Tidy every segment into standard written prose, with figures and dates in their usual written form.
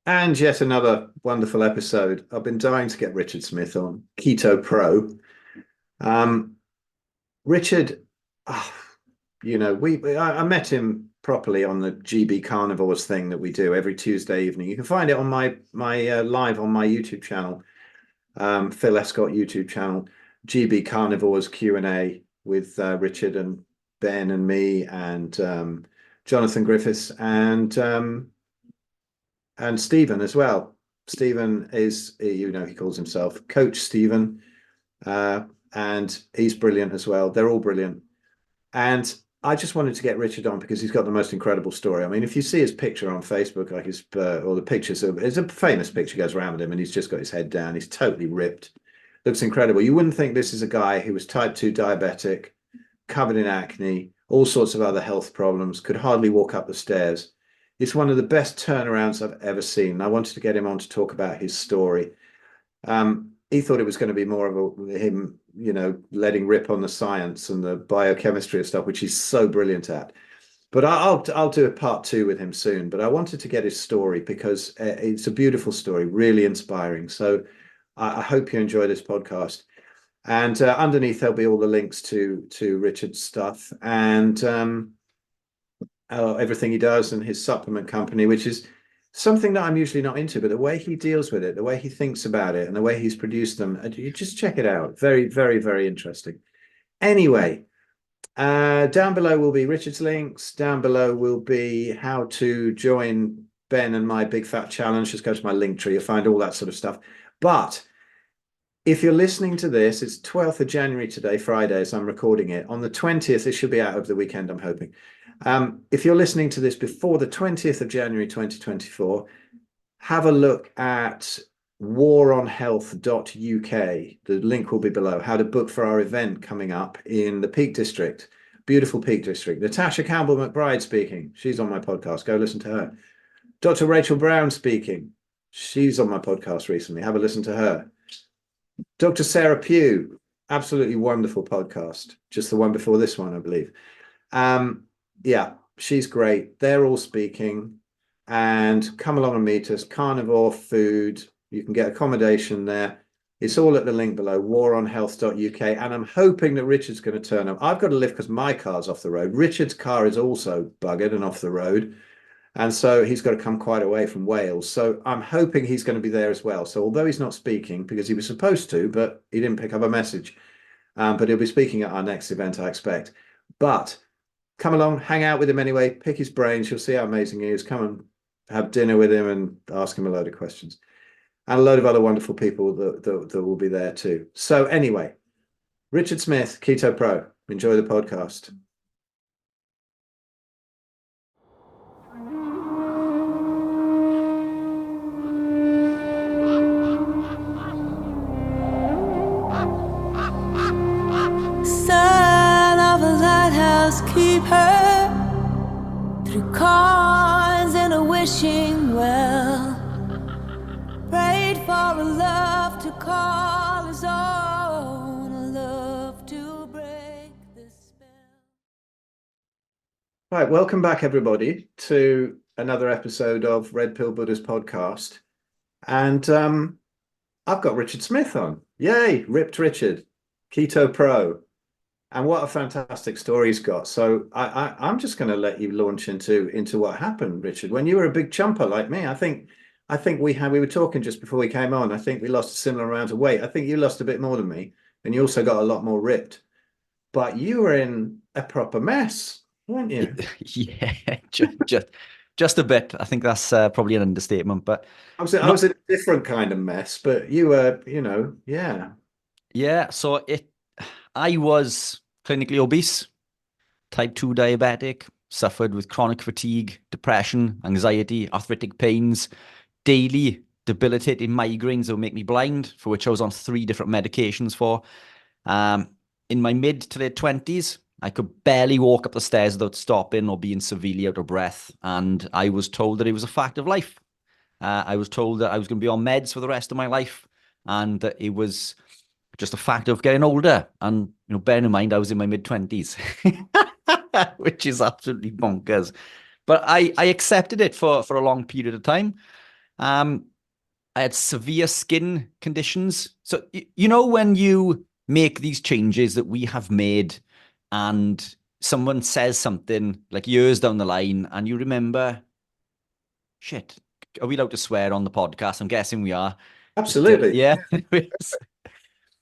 And yet another wonderful episode. I've been dying to get Richard Smith on Keto Pro. Um, Richard, ah, I met him properly on the GB Carnivores thing that we do every Tuesday evening. You can find it on my live on my YouTube channel, Phil Escott YouTube channel, GB Carnivores Q&A with Richard and Ben and me and Jonathan Griffiths and Stephen as well. Stephen is, he calls himself Coach Stephen, and he's brilliant as well. They're all brilliant. And I just wanted to get Richard on because he's got the most incredible story. I mean, if you see his picture on Facebook, like or the pictures, it's a famous picture goes around with him, and he's just got his head down. He's totally ripped. Looks incredible. You wouldn't think this is a guy who was type 2 diabetic, covered in acne, all sorts of other health problems, could hardly walk up the stairs. It's one of the best turnarounds I've ever seen. I wanted to get him on to talk about his story. He thought it was going to be more of him, letting rip on the science and the biochemistry of stuff, which he's so brilliant at. But I'll do a part 2 with him soon. But I wanted to get his story because it's a beautiful story, really inspiring. So I hope you enjoy this podcast. And underneath there'll be all the links to Richard's stuff and everything he does and his supplement company, which is something that I'm usually not into, but the way he deals with it, the way he thinks about it, and the way he's produced them, you just check it out. Very, very, very interesting. Anyway, down below will be Richard's links. Down below will be how to join Ben and my Big Fat Challenge. Just go to my link tree. You'll find all that sort of stuff. But if you're listening to this, it's 12th of January today, Friday, as I'm recording it. On the 20th, it should be out over the weekend, I'm hoping. If you're listening to this before the 20th of January 2024, have a look at waronhealth.uk. The link will be below. How to book for our event coming up in the Peak District. Beautiful Peak District. Natasha Campbell McBride speaking. She's on my podcast. Go listen to her. Dr. Rachel Brown speaking. She's on my podcast recently. Have a listen to her. Dr. Sarah Pugh. Absolutely wonderful podcast. Just the one before this one, I believe. Yeah, she's great. They're all speaking, and come along and meet us. Carnivore food. You can get accommodation there. It's all at the link below, waronhealth.uk. And I'm hoping that Richard's going to turn up. I've got to lift because my car's off the road. Richard's car is also buggered and off the road. And so he's got to come quite away from Wales. So I'm hoping he's going to be there as well. So although he's not speaking because he was supposed to, but he didn't pick up a message. But he'll be speaking at our next event, I expect. But come along, hang out with him anyway, pick his brains. You'll see how amazing he is. Come and have dinner with him and ask him a load of questions. And a load of other wonderful people that will be there too. So anyway, Richard Smith, Keto Pro. Enjoy the podcast. Son of a lighthouse keeper, through cons and a wishing well, prayed for a love to call his own, a love to break the spell. Right, welcome back everybody to another episode of Red Pill Buddha's podcast. And I've got Richard Smith on. Yay, ripped Richard, Keto Pro. And what a fantastic story he's got. So I'm just going to let you launch into what happened, Richard. When you were a big chumper like me, I think we were talking just before we came on. I think we lost a similar amount of weight. I think you lost a bit more than me, and you also got a lot more ripped. But you were in a proper mess, weren't you? Yeah, just a bit. I think that's probably an understatement. But I was in a different kind of mess, but you were, yeah. Yeah, so I was clinically obese, type 2 diabetic, suffered with chronic fatigue, depression, anxiety, arthritic pains, daily debilitating migraines that would make me blind, for which I was on 3 different medications for. In my mid to late 20s, I could barely walk up the stairs without stopping or being severely out of breath. And I was told that it was a fact of life. I was told that I was going to be on meds for the rest of my life, and that it was just a fact of getting older. And, bearing in mind, I was in my mid-20s, which is absolutely bonkers. But I accepted it for a long period of time. I had severe skin conditions. So, you know, when you make these changes that we have made and someone says something like years down the line and you remember, shit, are we allowed to swear on the podcast? I'm guessing we are. Absolutely. Yeah.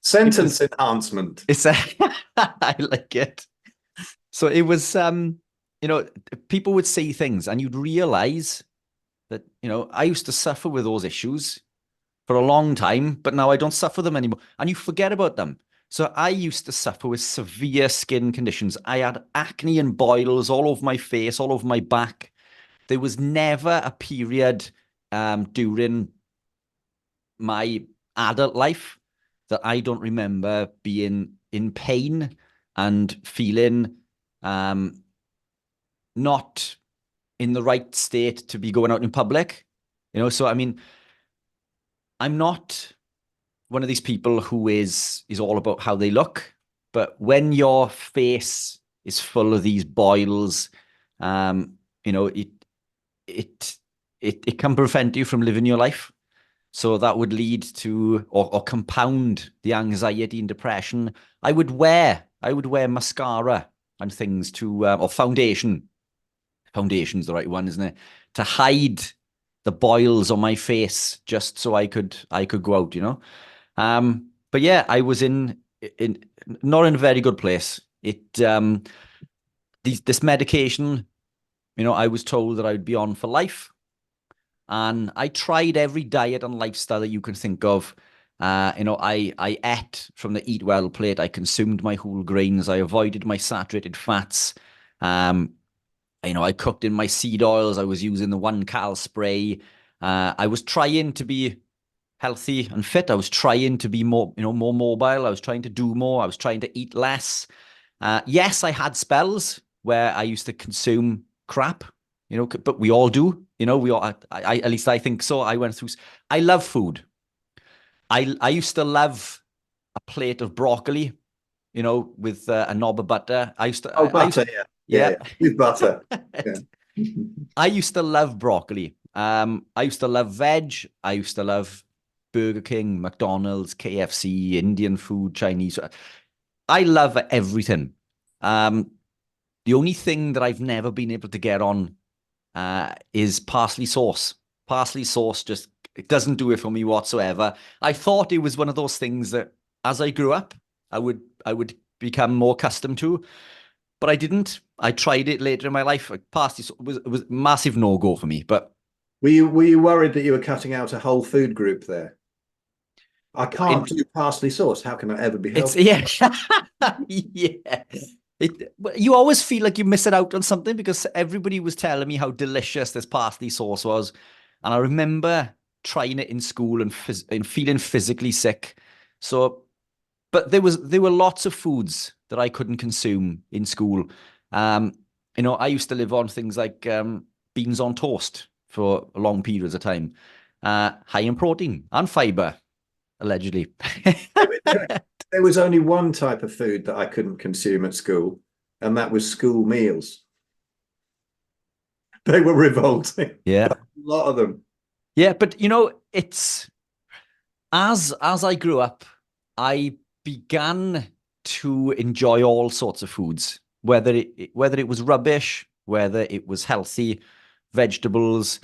Sentence enhancement. It's I like it. So it was, you know, people would say things and you'd realize that, you know, I used to suffer with those issues for a long time, but now I don't suffer them anymore. And you forget about them. So I used to suffer with severe skin conditions. I had acne and boils all over my face, all over my back. There was never a period during my adult life that I don't remember being in pain and feeling not in the right state to be going out in public. You know, so I mean, I'm not one of these people who is all about how they look, but when your face is full of these boils, you know, it can prevent you from living your life. So that would lead to or compound the anxiety and depression. I would wear mascara and things to or foundation. Foundation's the right one, isn't it? To hide the boils on my face, just so I could go out, you know. But yeah, I was in not in a very good place. This medication, you know, I was told that I would be on for life. And I tried every diet and lifestyle that you can think of. You know, I ate from the Eat Well plate. I consumed my whole grains. I avoided my saturated fats. You know, I cooked in my seed oils. I was using the 1 cal spray. I was trying to be healthy and fit. I was trying to be more, you know, more mobile. I was trying to do more. I was trying to eat less. Yes, I had spells where I used to consume crap, you know, but we all do, you know, we all, at least I think so. I went through, I love food. I used to love a plate of broccoli, you know, with a knob of butter. I used to, Butter, yeah. With butter. Yeah. I used to love broccoli. I used to love veg. I used to love Burger King, McDonald's, KFC, Indian food, Chinese. I love everything. The only thing that I've never been able to get on is parsley sauce. Parsley sauce just, it doesn't do it for me whatsoever. I thought it was one of those things that as I grew up, I would become more accustomed to, but I didn't. I tried it later in my life. Parsley sauce was a massive no-go for me. But were you worried that you were cutting out a whole food group there? I can't do parsley sauce. How can I ever be healthy? Yeah. Yeah. You always feel like you're missing out on something because everybody was telling me how delicious this parsley sauce was. And I remember trying it in school and feeling physically sick. So, but there were lots of foods that I couldn't consume in school. You know, I used to live on things like beans on toast for long periods of time, high in protein and fiber, allegedly. There was only one type of food that I couldn't consume at school, and that was school meals. They were revolting. Yeah. A lot of them. Yeah, but you know, it's as I grew up, I began to enjoy all sorts of foods, whether it was rubbish, whether it was healthy, vegetables,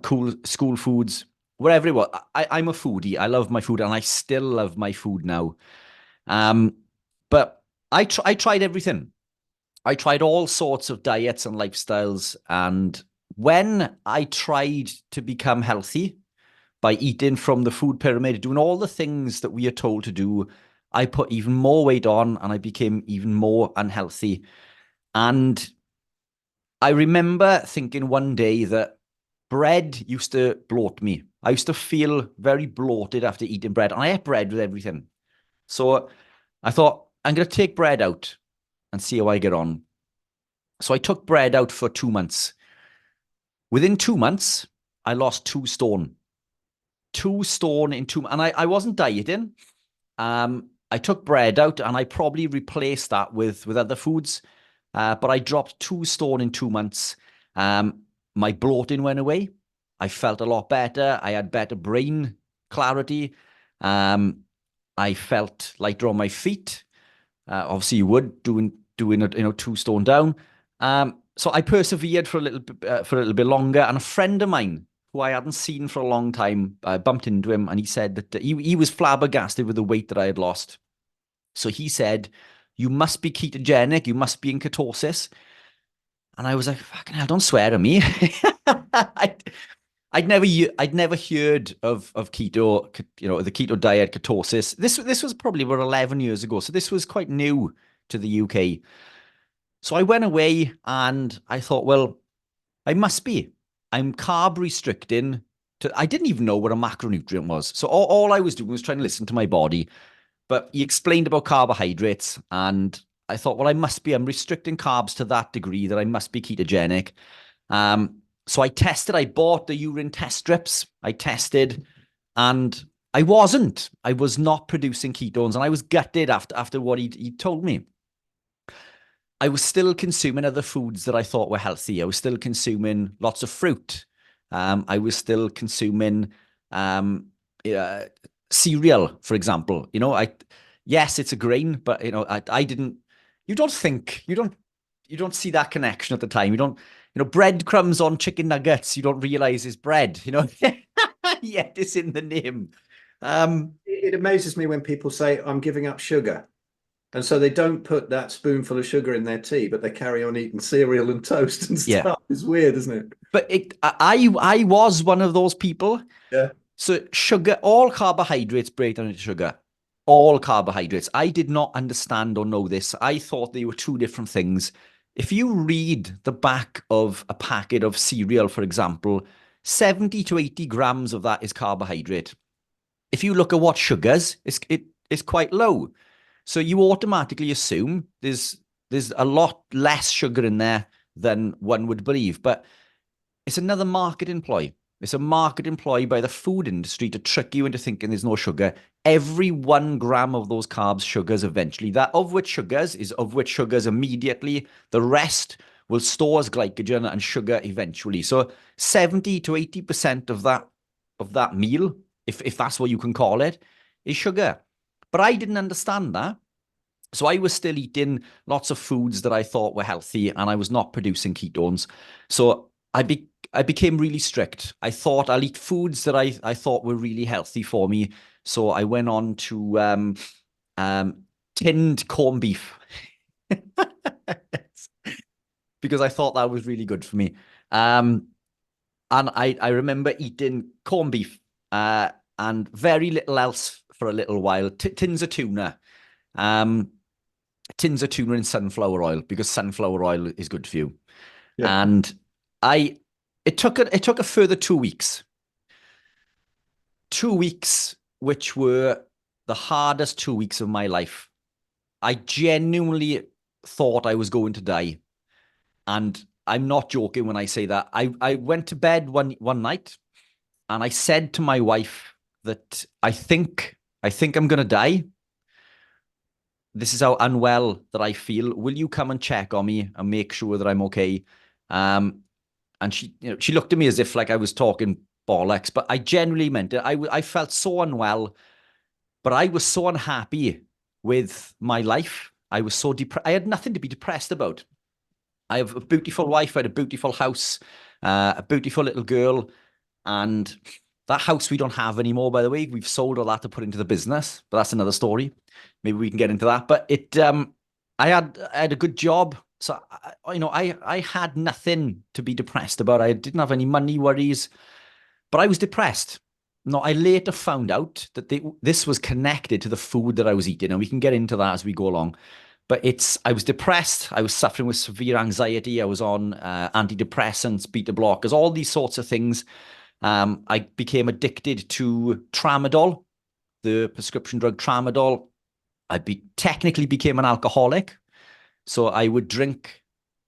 cool school foods, wherever it was. I'm a foodie. I love my food, and I still love my food now. But I tried everything. I tried all sorts of diets and lifestyles. And when I tried to become healthy by eating from the food pyramid, doing all the things that we are told to do, I put even more weight on and I became even more unhealthy. And I remember thinking one day that bread used to bloat me. I used to feel very bloated after eating bread, and I ate bread with everything. So I thought, I'm going to take bread out and see how I get on. So I took bread out for 2 months. Within 2 months, I lost 2 stone. 2 stone in 2 months. And I wasn't dieting. I took bread out and I probably replaced that with other foods. But I dropped 2 stone in 2 months. My bloating went away. I felt a lot better. I had better brain clarity. I felt lighter on my feet. Obviously, you would doing it, 2 stone down. So I persevered for a little bit longer. And a friend of mine who I hadn't seen for a long time, I bumped into him, and he said that he was flabbergasted with the weight that I had lost. So he said, "You must be ketogenic. You must be in ketosis." And I was like, "Fucking hell, don't swear at me." I'd never heard of keto, the keto diet, ketosis. This was probably about 11 years ago, so this was quite new to the UK. So I went away and I thought, well, I must be. I'm carb restricting. I didn't even know what a macronutrient was. So all I was doing was trying to listen to my body. But he explained about carbohydrates, and I thought, well, I must be. I'm restricting carbs to that degree that I must be ketogenic. So I tested. I bought the urine test strips. I tested, and I wasn't. I was not producing ketones, and I was gutted after what he told me. I was still consuming other foods that I thought were healthy. I was still consuming lots of fruit. I was still consuming cereal, for example. Yes, it's a grain, but I didn't. You don't see that connection at the time. You don't. Breadcrumbs on chicken nuggets. You don't realize is bread. Yet it's in the name. It amazes me when people say, "I'm giving up sugar." And so they don't put that spoonful of sugar in their tea, but they carry on eating cereal and toast and stuff. Yeah. It's weird, isn't it? But I was one of those people. Yeah. So sugar, all carbohydrates break down into sugar. All carbohydrates. I did not understand or know this. I thought they were two different things. If you read the back of a packet of cereal, for example, 70 to 80 grams of that is carbohydrate. If you look at what sugars, it's quite low. So you automatically assume there's a lot less sugar in there than one would believe. But it's another marketing ploy. It's a marketing ploy by the food industry to trick you into thinking there's no sugar. Every 1 gram of those carbs, sugars eventually. That of which sugars immediately. The rest will store as glycogen and sugar eventually. So 70 to 80% of that meal, if that's what you can call it, is sugar. But I didn't understand that. So I was still eating lots of foods that I thought were healthy, and I was not producing ketones. So I became really strict. I thought I'll eat foods that I thought were really healthy for me. So I went on to tinned corned beef because I thought that was really good for me. And I remember eating corned beef and very little else for a little while. Tins of tuna. Tins of tuna in sunflower oil, because sunflower oil is good for you. Yeah. And it took a further 2 weeks. 2 weeks, which were the hardest 2 weeks of my life. I genuinely thought I was going to die. And I'm not joking when I say that. I went to bed one night and I said to my wife that I think I'm going to die. This is how unwell that I feel. Will you come and check on me and make sure that I'm okay? And she looked at me as if like I was talking bollocks, but I genuinely meant it. I felt so unwell, but I was so unhappy with my life. I was so depressed. I had nothing to be depressed about. I have a beautiful wife. I had a beautiful house, a beautiful little girl, and that house we don't have anymore, by the way. We've sold all that to put into the business, but that's another story. Maybe we can get into that. But I had a good job. So, I had nothing to be depressed about. I didn't have any money worries, but I was depressed. No, I later found out that this was connected to the food that I was eating, and we can get into that as we go along. But I was depressed. I was suffering with severe anxiety. I was on antidepressants, beta blockers, all these sorts of things. I became addicted to tramadol, the prescription drug tramadol. I technically became an alcoholic. So I would drink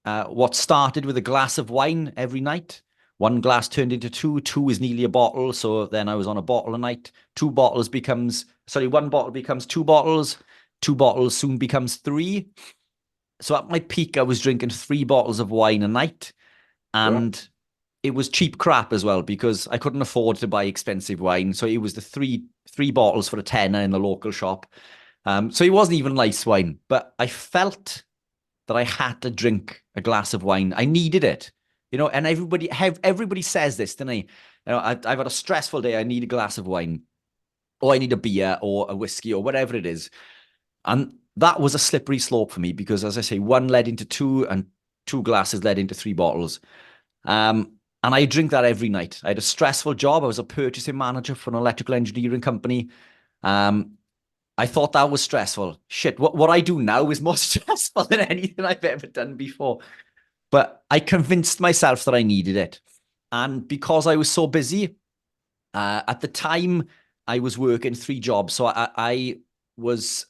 what started with a glass of wine every night. 1 glass turned into 2. 2 is nearly a bottle. So then I was on a bottle a night. 1 bottle becomes 2 bottles. 2 bottles soon becomes 3. So at my peak, I was drinking 3 bottles of wine a night. And it was cheap crap as well, because I couldn't afford to buy expensive wine. So it was the three bottles for a tenner in the local shop. So it wasn't even nice wine, but I felt that I had to drink a glass of wine. I needed it, and everybody says this, don't they? I've had a stressful day. I need a glass of wine, or I need a beer or a whiskey or whatever it is. And that was a slippery slope for me, because, as I say, one led into two, and two glasses led into three bottles. And I drink that every night. I had a stressful job. I was a purchasing manager for an electrical engineering company. I thought that was stressful. Shit, what I do now is more stressful than anything I've ever done before. But I convinced myself that I needed it. And because I was so busy, at the time, I was working 3 jobs. So I was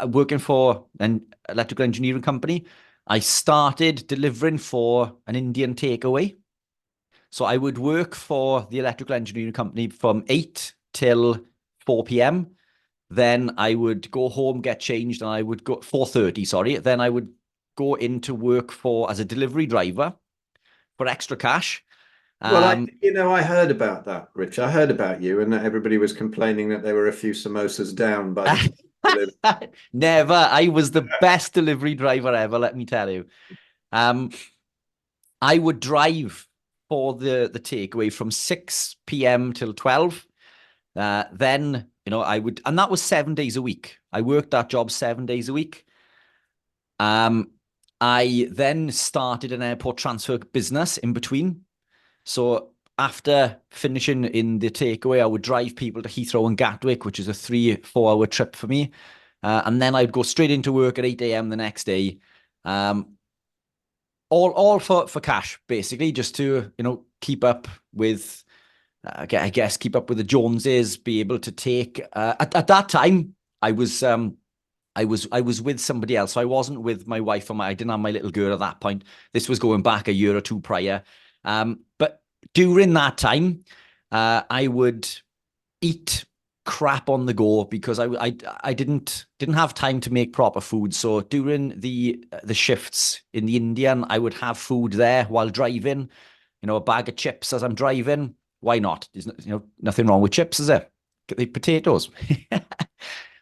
working for an electrical engineering company. I started delivering for an Indian takeaway. So I would work for the electrical engineering company from 8 till 4 p.m. Then I would go home, get changed, and I would go 4:30, sorry. Then I would go into work as a delivery driver for extra cash. Well, I heard about that, Rich. I heard about you, and that everybody was complaining that they were a few samosas down by the Never. I was the best delivery driver ever, let me tell you. I would drive for the takeaway from 6 p.m. till 12. Then, I would, and that was 7 days a week. I worked that job 7 days a week. I then started an airport transfer business in between. So after finishing in the takeaway, I would drive people to Heathrow and Gatwick, which is a 3-4 hour trip for me. And then I'd go straight into work at 8 a.m. the next day. All for cash, basically, just to, keep up with, I guess, keep up with the Joneses, be able to take, at that time, I was with somebody else. So I wasn't with my wife, I didn't have my little girl at that point. This was going back a year or two prior. But during that time, I would eat crap on the go, because I didn't have time to make proper food. So during the shifts in the Indian, I would have food there while driving, a bag of chips as I'm driving. Why not? There's nothing wrong with chips, is there? Get the potatoes.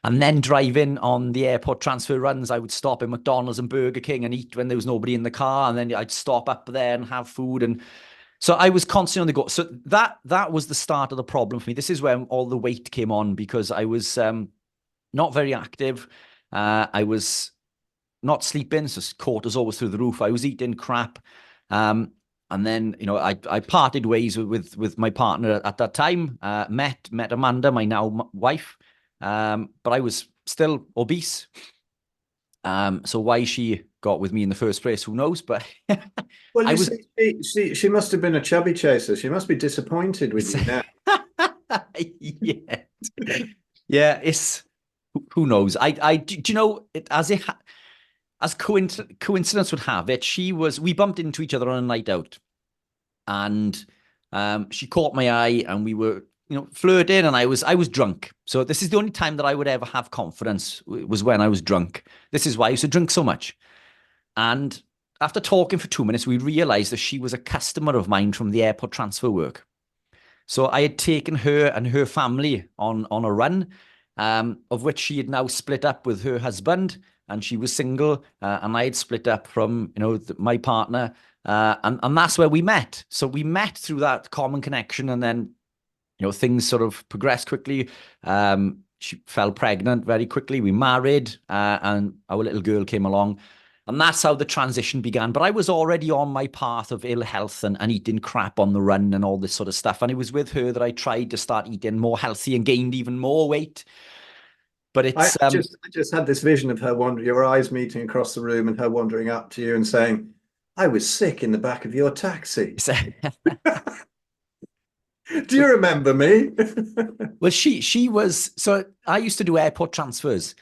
And then driving on the airport transfer runs, I would stop at McDonald's and Burger King and eat when there was nobody in the car. And then I'd stop up there and have food. And so I was constantly on the go. So that was the start of the problem for me. This is when all the weight came on, because I was not very active. I was not sleeping, so cortisol was through the roof. I was eating crap. And then, I parted ways with my partner at that time, met Amanda, my now wife. But I was still obese. So why she got with me in the first place, who knows? But well, she must have been a chubby chaser. She must be disappointed with you now. Yeah. It's who knows? Do you know it as coincidence would have it? We bumped into each other on a night out, and she caught my eye, and we were flirting, and I was drunk. So this is the only time that I would ever have confidence, was when I was drunk. This is why I used to drink so much. And after talking for 2 minutes, we realized that she was a customer of mine from the airport transfer work. So I had taken her and her family on a run, of which she had now split up with her husband, and she was single, and I had split up from my partner, and that's where we met. So we met through that common connection, and then things sort of progressed quickly. She fell pregnant very quickly. We married, and our little girl came along. And that's how the transition began. But I was already on my path of ill health and eating crap on the run and all this sort of stuff. And it was with her that I tried to start eating more healthy and gained even more weight. But it's I just had this vision of her wandering, your eyes meeting across the room, and her wandering up to you and saying, "I was sick in the back of your taxi." Do you remember me? Well, she was, so I used to do airport transfers.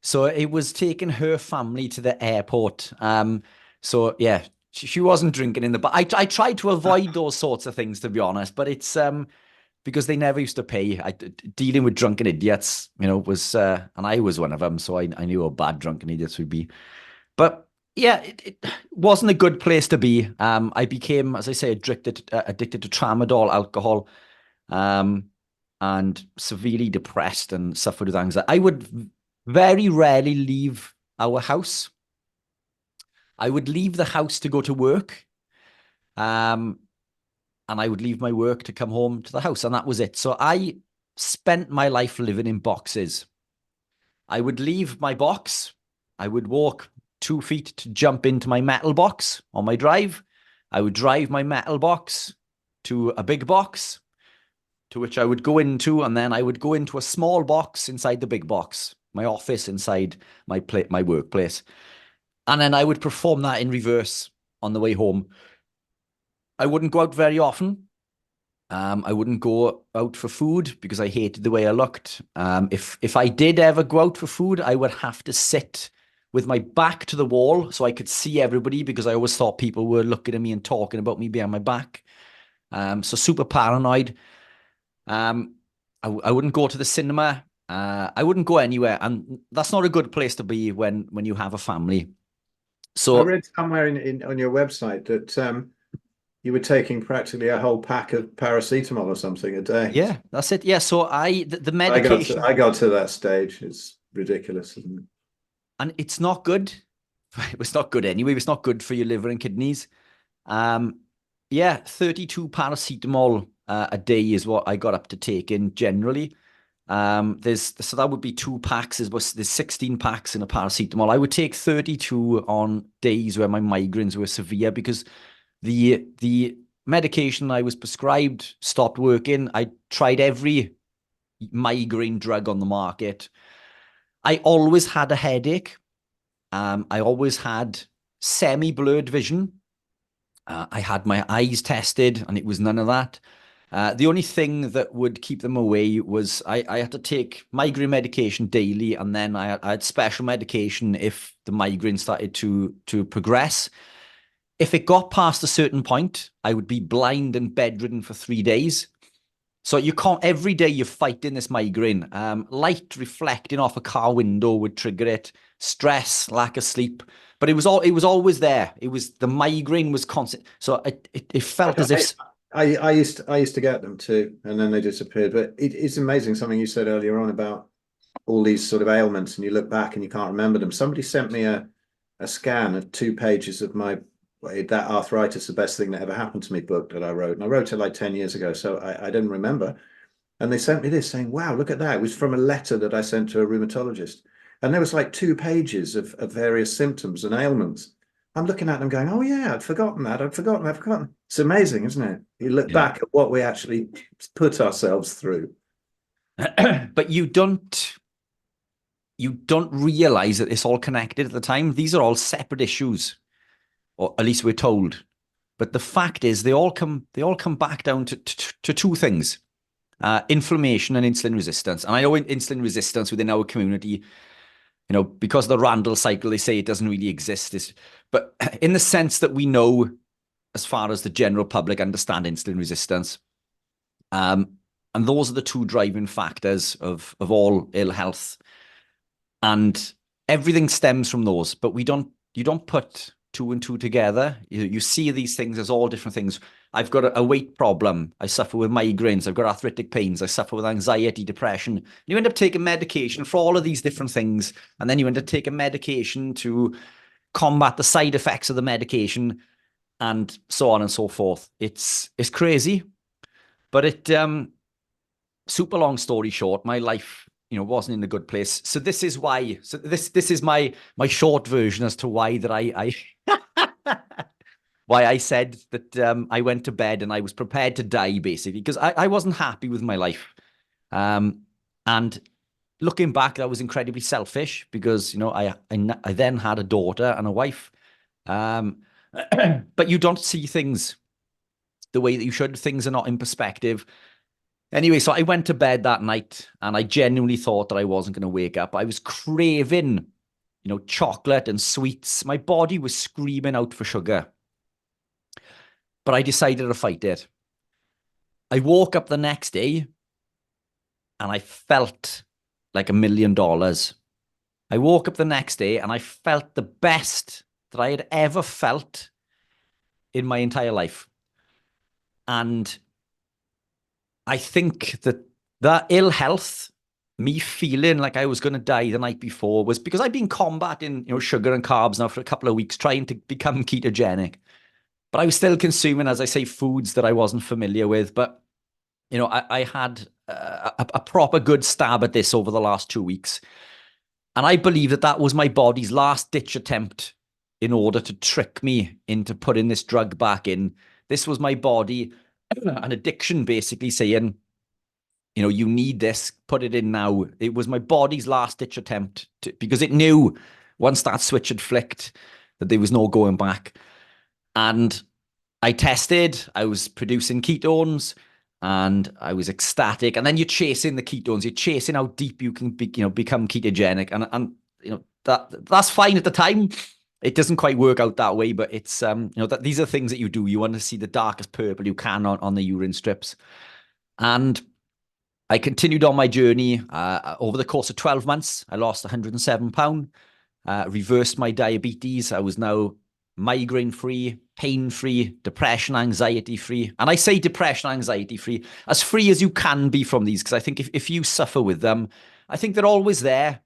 So it was taking her family to the airport. So yeah, she wasn't drinking in the bar. I tried to avoid those sorts of things, to be honest, but it's because they never used to pay. Dealing with drunken idiots, was, and I was one of them. So I knew how bad drunken idiots would be. But Yeah, it wasn't a good place to be. I became, as I say, addicted to tramadol, alcohol, and severely depressed and suffered with anxiety. I would very rarely leave our house. I would leave the house to go to work, and I would leave my work to come home to the house, and that was it. So I spent my life living in boxes. I would leave my box. I would walk 2 feet to jump into my metal box on my drive. I would drive my metal box to a big box, to which I would go into, and then I would go into a small box inside the big box, my office inside my workplace. And then I would perform that in reverse on the way home. I wouldn't go out very often. I wouldn't go out for food because I hated the way I looked. If I did ever go out for food, I would have to sit with my back to the wall so I could see everybody, because I always thought people were looking at me and talking about me behind my back. So super paranoid. I wouldn't go to the cinema. I wouldn't go anywhere, and that's not a good place to be when you have a family. I So read somewhere on your website that you were taking practically a whole pack of paracetamol or something a day. yeah, that's it. Yeah, so the medication, I got to that stage. It's ridiculous, isn't it? and it's not good. It's not good anyway. It's not good for your liver and kidneys. Yeah, 32 paracetamol a day is what I got up to taking generally. So that would be 2 packs. There's 16 packs in a paracetamol. I would take 32 on days where my migraines were severe, because the medication I was prescribed stopped working. I tried every migraine drug on the market. I always had a headache. I always had semi-blurred vision. I had my eyes tested, and it was none of that. The only thing that would keep them away was I had to take migraine medication daily, and then I had special medication if the migraine started to progress. If it got past a certain point, I would be blind and bedridden for 3 days. So you can't, every day you're fighting this migraine. Light reflecting off a car window would trigger it. Stress, lack of sleep. But it was always there. The migraine was constant. So it felt as if... I used to get them too, and then they disappeared. But it's amazing, something you said earlier on about all these sort of ailments, and you look back and you can't remember them. Somebody sent me a scan of 2 pages of my That Arthritis, the Best Thing That Ever Happened to Me book that I wrote. And I wrote it like 10 years ago, so I didn't remember. And they sent me this saying, wow, look at that. It was from a letter that I sent to a rheumatologist. And there was like 2 pages of various symptoms and ailments. I'm looking at them going, oh yeah, I'd forgotten that. I'd forgotten. It's amazing, isn't it? You look back at what we actually put ourselves through. But you don't realize that it's all connected at the time. These are all separate issues, or at least we're told. But the fact is, they all come back down to 2 things: inflammation and insulin resistance. And I know insulin resistance within our community, because of the Randall cycle, they say it doesn't really exist. But in the sense that we know, as far as the general public understand insulin resistance, and those are the 2 driving factors of all ill health, and everything stems from those. But you don't put 2 and 2 together. You see these things as all different things. I've got a weight problem. I suffer with migraines. I've got arthritic pains. I suffer with anxiety, depression. You end up taking medication for all of these different things, and then you end up taking medication to combat the side effects of the medication, and so on and so forth. It's crazy, but super long story short, my life, wasn't in a good place. So this is why. So this is my short version as to why that I why I said that I went to bed and I was prepared to die, basically, because I wasn't happy with my life. And looking back, that was incredibly selfish, because I then had a daughter and a wife. But you don't see things the way that you should. Things are not in perspective. Anyway, so I went to bed that night, and I genuinely thought that I wasn't going to wake up. I was craving, chocolate and sweets. My body was screaming out for sugar. But I decided to fight it. I woke up the next day, and I felt like $1 million. I woke up the next day, and I felt the best that I had ever felt in my entire life. And I think that ill health, me feeling like I was going to die the night before, was because I'd been combating, sugar and carbs now for a couple of weeks, trying to become ketogenic. But I was still consuming, as I say, foods that I wasn't familiar with. But, I had a proper good stab at this over the last 2 weeks. And I believe that was my body's last ditch attempt in order to trick me into putting this drug back in. This was my body, an addiction, basically saying, you need this, put it in now. It was my body's last ditch attempt because it knew once that switch had flicked that there was no going back. And I tested, I was producing ketones and I was ecstatic. And then you're chasing the ketones, you're chasing how deep you can become ketogenic. And that's fine at the time. It doesn't quite work out that way, but it's, that these are things that you do. You want to see the darkest purple you can on the urine strips. And I continued on my journey. Over the course of 12 months, I lost 107 pounds, reversed my diabetes. I was now migraine-free, pain-free, depression, anxiety-free. And I say depression, anxiety-free, as free as you can be from these, because I think if you suffer with them, I think they're always there.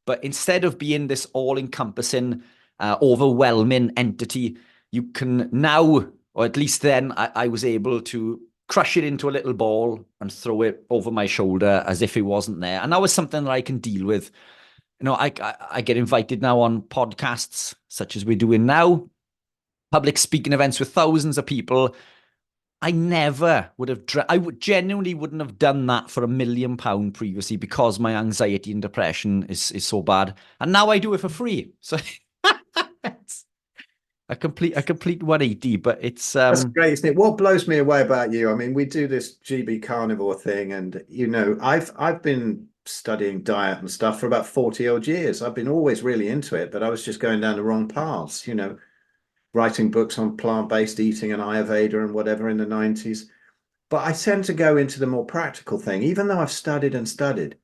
But instead of being this all-encompassing, overwhelming entity, you can now, or at least then, I was able to crush it into a little ball and throw it over my shoulder as if it wasn't there. And that was something that I can deal with. I get invited now on podcasts such as we're doing now, public speaking events with thousands of people. I never would have, genuinely wouldn't have done that for £1 million previously because my anxiety and depression is so bad. And now I do it for free. So it's a complete 180, but it's that's great, isn't it? What blows me away about you, I mean, we do this GB carnivore thing, and I've been studying diet and stuff for about 40 odd years. I've been always really into it, but I was just going down the wrong paths, writing books on plant-based eating and Ayurveda and whatever in the 90s. But I tend to go into the more practical thing, even though I've studied and studied.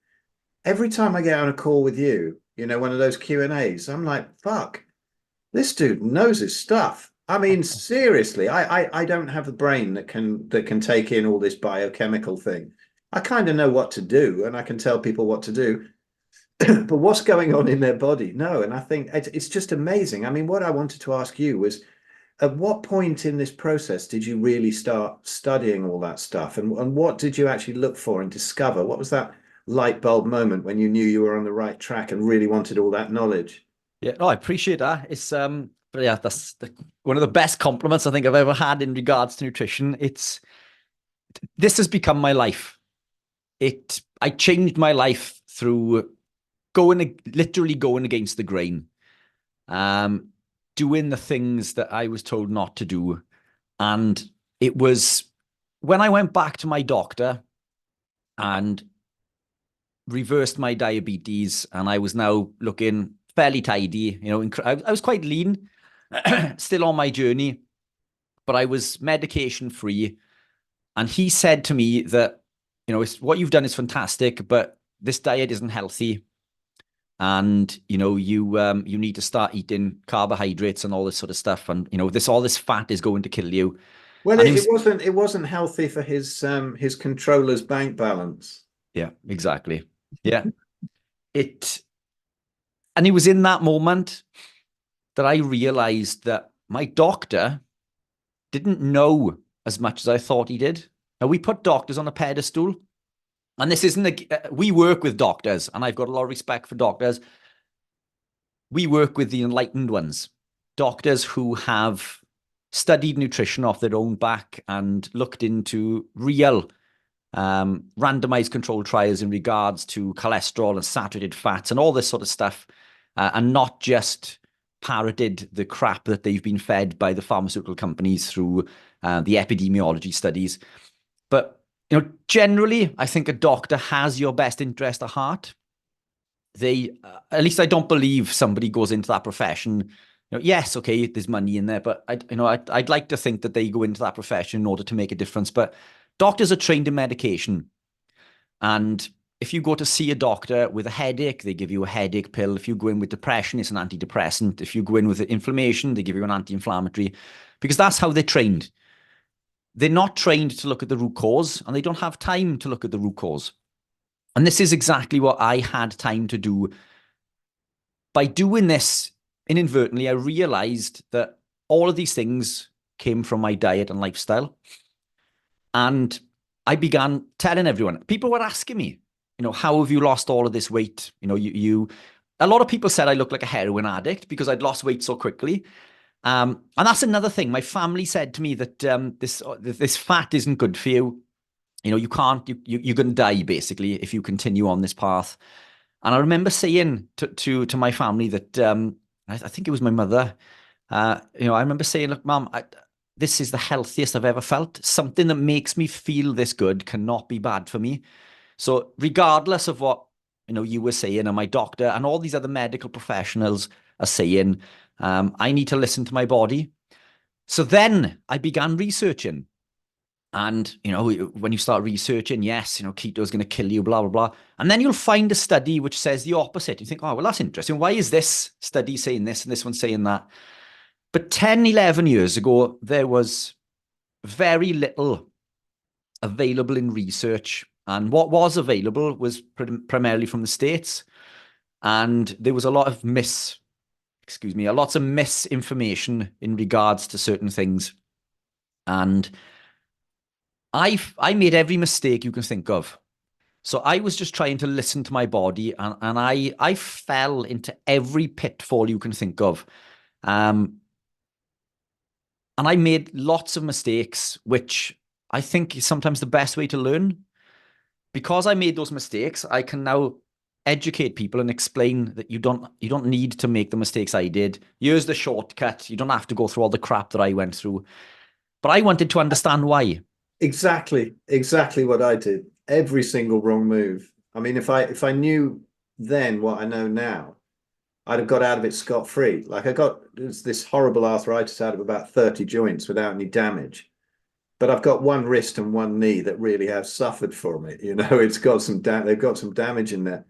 Every time I get on a call with you, one of those Q&As, I'm like, fuck, this dude knows his stuff. I mean, seriously, I don't have the brain that can take in all this biochemical thing. I kind of know what to do and I can tell people what to do, but what's going on in their body? No. And I think it's just amazing. I mean, what I wanted to ask you was, at what point in this process did you really start studying all that stuff? And what did you actually look for and discover? What was that light bulb moment when you knew you were on the right track and really wanted all that knowledge? Yeah, no, I appreciate that. It's but yeah, that's one of the best compliments I think I've ever had in regards to nutrition. This has become my life. I changed my life through literally going against the grain, doing the things that I was told not to do. And it was when I went back to my doctor and reversed my diabetes, and I was now looking fairly tidy, I was quite lean, still on my journey, but I was medication free. And he said to me that, what you've done is fantastic, but this diet isn't healthy. And, you need to start eating carbohydrates and all this sort of stuff. And, all this fat is going to kill you. Well, it wasn't healthy for his controller's bank balance. Yeah, exactly. Yeah. And it was in that moment that I realized that my doctor didn't know as much as I thought he did. Now, we put doctors on a pedestal, and this isn't we work with doctors, and I've got a lot of respect for doctors. We work with the enlightened ones, doctors who have studied nutrition off their own back and looked into real randomized controlled trials in regards to cholesterol and saturated fats and all this sort of stuff, and not just parroted the crap that they've been fed by the pharmaceutical companies through the epidemiology studies. But, generally, I think a doctor has your best interest at heart. At least I don't believe somebody goes into that profession. Yes, okay, there's money in there, but I'd like to think that they go into that profession in order to make a difference. But doctors are trained in medication, and if you go to see a doctor with a headache, they give you a headache pill. If you go in with depression, it's an antidepressant. If you go in with inflammation, they give you an anti-inflammatory, because that's how they're trained. They're not trained to look at the root cause, and they don't have time to look at the root cause. And this is exactly what I had time to do. By doing this inadvertently, I realized that all of these things came from my diet and lifestyle. And I began telling everyone. People were asking me, how have you lost all of this weight? A lot of people said I looked like a heroin addict because I'd lost weight so quickly. And that's another thing. My family said to me that this fat isn't good for you. You're going to die basically if you continue on this path. And I remember saying to my family that I think it was my mother. I remember saying, "Look, Mum, this is the healthiest I've ever felt. Something that makes me feel this good cannot be bad for me." So regardless of what you were saying, and my doctor and all these other medical professionals are saying, I need to listen to my body. So then I began researching. And, when you start researching, yes, keto is going to kill you, blah, blah, blah. And then you'll find a study which says the opposite. You think, oh, well, that's interesting. Why is this study saying this and this one saying that? But 10, 11 years ago, there was very little available in research. And what was available was primarily from the States. And there was a lot of lots of misinformation in regards to certain things. And I made every mistake you can think of. So I was just trying to listen to my body, and I fell into every pitfall you can think of. And I made lots of mistakes, which I think is sometimes the best way to learn. Because I made those mistakes, I can now educate people and explain that you don't need to make the mistakes I did. Here's the shortcut. You don't have to go through all the crap that I went through. But I wanted to understand why. Exactly what I did. Every single wrong move. I mean, if I knew then what I know now, I'd have got out of it scot-free. Like I got this horrible arthritis out of about 30 joints without any damage. But I've got one wrist and one knee that really have suffered from it. It's got they've got some damage in there.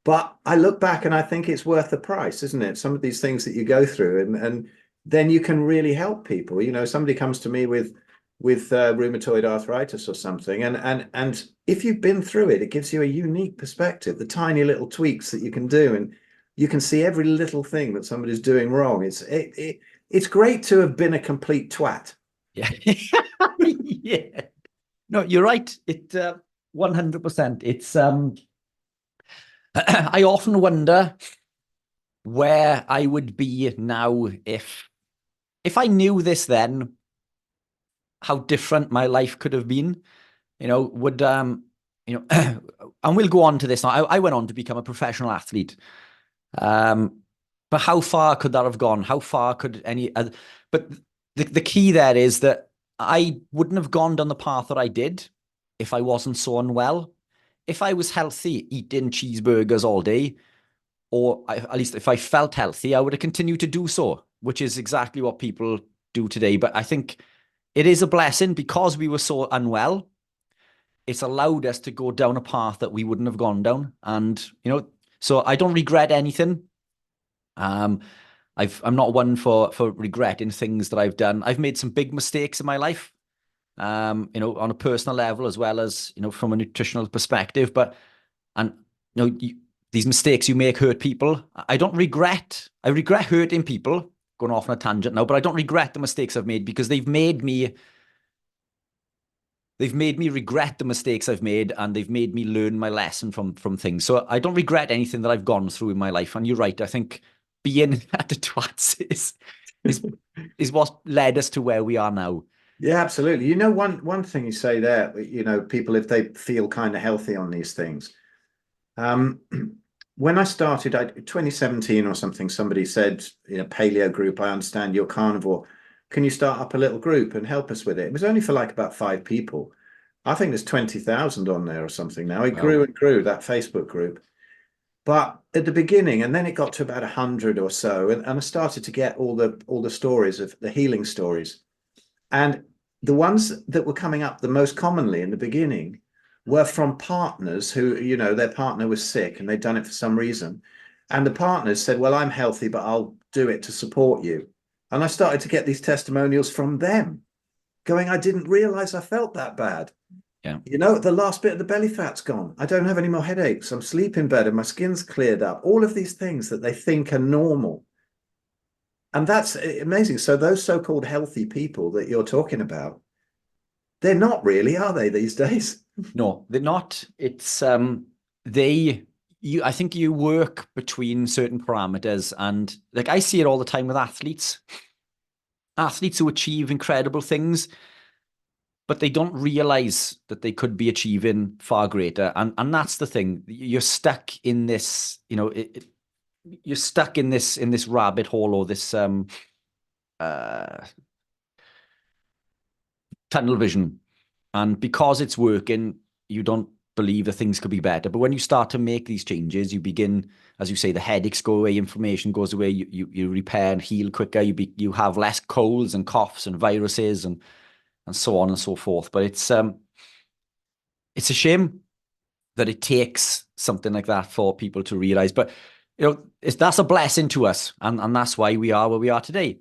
But I look back and I think it's worth the price, isn't it? Some of these things that you go through, and then you can really help people. Somebody comes to me with rheumatoid arthritis or something, and if you've been through it, it gives you a unique perspective, the tiny little tweaks that you can do, and you can see every little thing that somebody's doing wrong. It's great to have been a complete twat. Yeah. Yeah. No, you're right. It 100%. It's I often wonder where I would be now if I knew this then, how different my life could have been. Would and we'll go on to this now. I went on to become a professional athlete. But how far could that have gone? How far could any other? But the key there is that I wouldn't have gone down the path that I did if I wasn't so unwell. If I was healthy, eating cheeseburgers all day, or at least if I felt healthy, I would have continued to do so, which is exactly what people do today. But I think it is a blessing because we were so unwell. It's allowed us to go down a path that we wouldn't have gone down. And, so I don't regret anything. I'm not one for regretting things that I've done. I've made some big mistakes in my life, on a personal level as well as, from a nutritional perspective. But, these mistakes you make hurt people. I regret hurting people, going off on a tangent now, but I don't regret the mistakes I've made because they've made me regret the mistakes I've made, and they've made me learn my lesson from things. So I don't regret anything that I've gone through in my life. And you're right. I think being at the twats is what led us to where we are now. Yeah, absolutely. One thing you say there, people, if they feel kind of healthy on these things. When I started, 2017 or something, somebody said, paleo group, I understand you're carnivore. Can you start up a little group and help us with it? It was only for like about 5 people. I think there's 20,000 on there or something now. It grew and grew, that Facebook group. But at the beginning, and then it got to about 100 or so, and I started to get all the stories of the healing stories. And the ones that were coming up the most commonly in the beginning were from partners who, their partner was sick and they'd done it for some reason. And the partners said, well, I'm healthy, but I'll do it to support you. And I started to get these testimonials from them going, I didn't realize I felt that bad. Yeah. The last bit of the belly fat's gone. I don't have any more headaches. I'm sleeping better. My skin's cleared up. All of these things that they think are normal. And that's amazing. So those so-called healthy people that you're talking about, they're not really, are they, these days? No, they're not. It's I think you work between certain parameters, and like I see it all the time with athletes who achieve incredible things, but they don't realize that they could be achieving far greater. And that's the thing. You're stuck in this, you're stuck in this rabbit hole, or this tunnel vision. And because it's working, you don't believe that things could be better. But when you start to make these changes, you begin, as you say, the headaches go away, inflammation goes away, you repair and heal quicker, you have less colds and coughs and viruses and so on and so forth. But it's a shame that it takes something like that for people to realize. But that's a blessing to us, and that's why we are where we are today.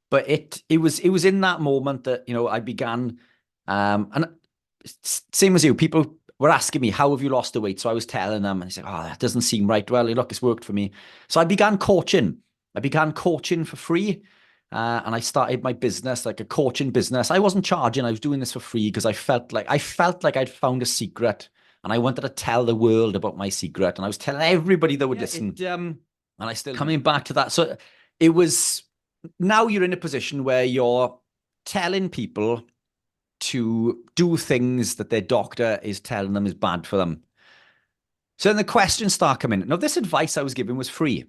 But it was in that moment that I began, and same as you, people were asking me, how have you lost the weight? So I was telling them, and they said, oh, that doesn't seem right. Well, look, it's worked for me. So I began coaching. For free. And I started my business, like a coaching business. I wasn't charging. I was doing this for free because I felt like I'd found a secret, and I wanted to tell the world about my secret. And I was telling everybody that would listen. And I still coming back to that. So it was, now you're in a position where you're telling people to do things that their doctor is telling them is bad for them. So then the questions start coming. Now, this advice I was giving was free.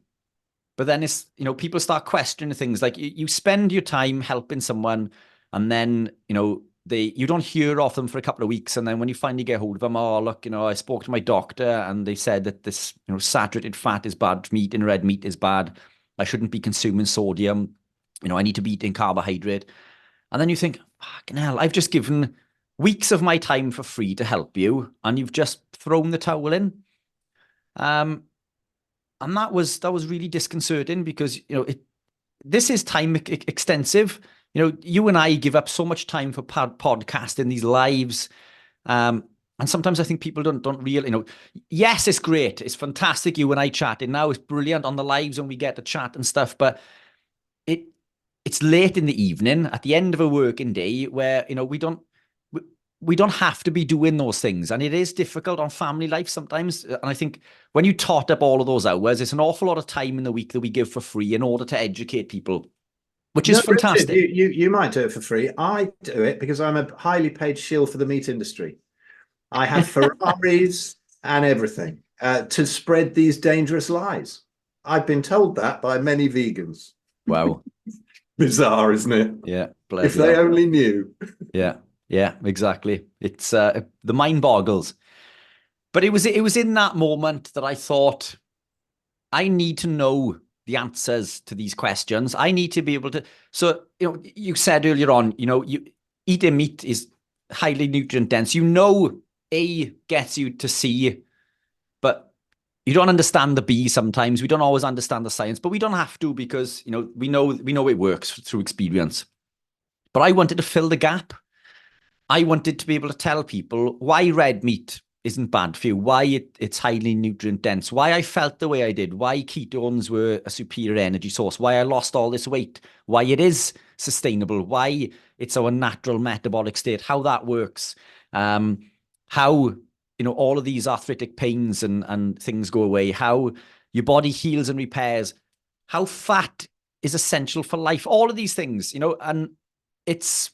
But then it's, people start questioning things like you spend your time helping someone, and then, you don't hear of them for a couple of weeks. And then when you finally get hold of them, oh, look, I spoke to my doctor and they said that this, saturated fat is bad. Eating red meat is bad. I shouldn't be consuming sodium. I need to be eating carbohydrate. And then you think, fucking hell, I've just given weeks of my time for free to help you, and you've just thrown the towel in. And that was really disconcerting because, this is time extensive. You and I give up so much time for podcasting, these lives. And sometimes I think people don't really, yes, it's great. It's fantastic. You and I chatting now. It's brilliant on the lives when we get to chat and stuff. But it's late in the evening at the end of a working day where, we don't have to be doing those things. And it is difficult on family life sometimes. And I think when you tot up all of those hours, it's an awful lot of time in the week that we give for free in order to educate people, which is fantastic. Richard, you might do it for free. I do it because I'm a highly paid shill for the meat industry. I have Ferraris and everything to spread these dangerous lies. I've been told that by many vegans. Wow. Bizarre, isn't it? Yeah. If they only knew. Yeah, exactly. It's the mind boggles. But it was in that moment that I thought, I need to know the answers to these questions. I need to be able to. So, you said earlier on, eating meat is highly nutrient dense. A gets you to C, but you don't understand the B sometimes. We don't always understand the science, but we don't have to because, we know it works through experience. But I wanted to fill the gap. I wanted to be able to tell people why red meat isn't bad for you, why it's highly nutrient dense, why I felt the way I did, why ketones were a superior energy source, why I lost all this weight, why it is sustainable, why it's our natural metabolic state, how that works, how, all of these arthritic pains and things go away, how your body heals and repairs, how fat is essential for life, all of these things, and it's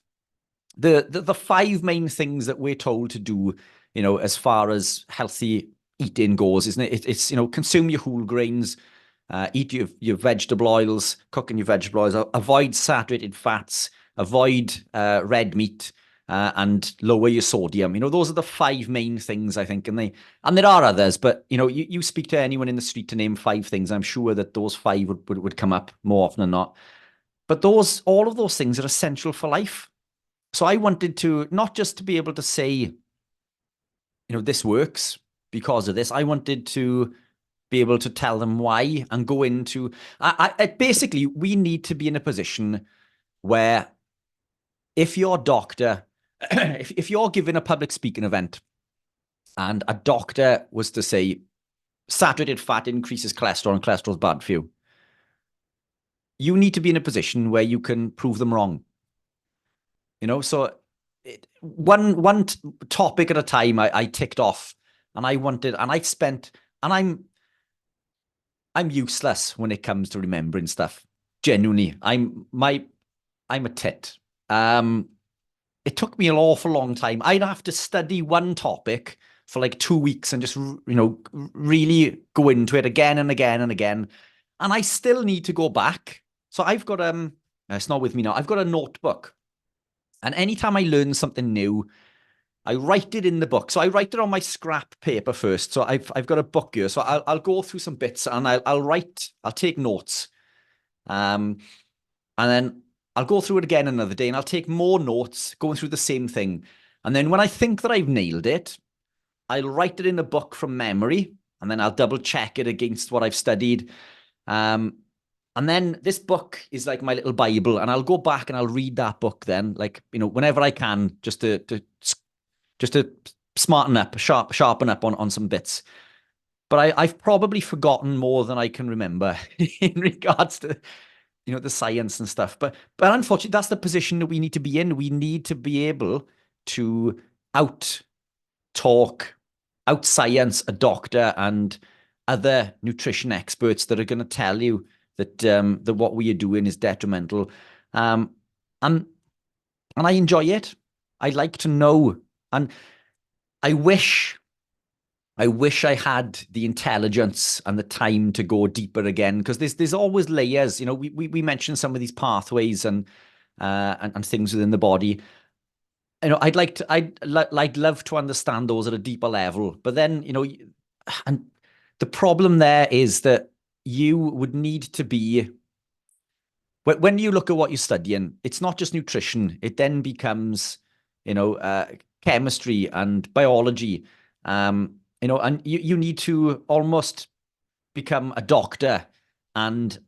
the five main things that we're told to do, as far as healthy eating goes, isn't it? It's consume your whole grains, eat your vegetable oils, cooking your vegetable oils, avoid saturated fats, avoid red meat, and lower your sodium. Those are the five main things, I think, and there are others, but you speak to anyone in the street to name five things, I'm sure that those five would come up more often than not. But all of those things are essential for life. So I wanted to, not just to be able to say, this works because of this. I wanted to be able to tell them why and go into, basically, we need to be in a position where if your doctor, if you're giving a public speaking event and a doctor was to say, saturated fat increases cholesterol and cholesterol is bad for you, you need to be in a position where you can prove them wrong. So one topic at a time I ticked off, and I'm useless when it comes to remembering stuff. Genuinely, I'm a tit. It took me an awful long time. I'd have to study one topic for like 2 weeks and just, really go into it again and again and again. And I still need to go back. So I've got, it's not with me now. I've got a notebook. And anytime I learn something new, I write it in the book. So I write it on my scrap paper first. So I've got a book here. So I'll go through some bits and I'll take notes. And then I'll go through it again another day and I'll take more notes going through the same thing. And then when I think that I've nailed it, I'll write it in a book from memory, and then I'll double check it against what I've studied. And then this book is like my little Bible, and I'll go back and I'll read that book then, like, whenever I can, just to smarten up, sharpen up on some bits. But I've probably forgotten more than I can remember in regards to, the science and stuff. But unfortunately, that's the position that we need to be in. We need to be able to out-science a doctor and other nutrition experts that are going to tell you that what we are doing is detrimental. And I enjoy it. I like to know. And I wish I had the intelligence and the time to go deeper again, because there's always layers. We mentioned some of these pathways and things within the body. I'd love to understand those at a deeper level. But then, and the problem there is that you would need to be, when you look at what you're studying, it's not just nutrition. It then becomes, chemistry and biology. And you need to almost become a doctor and,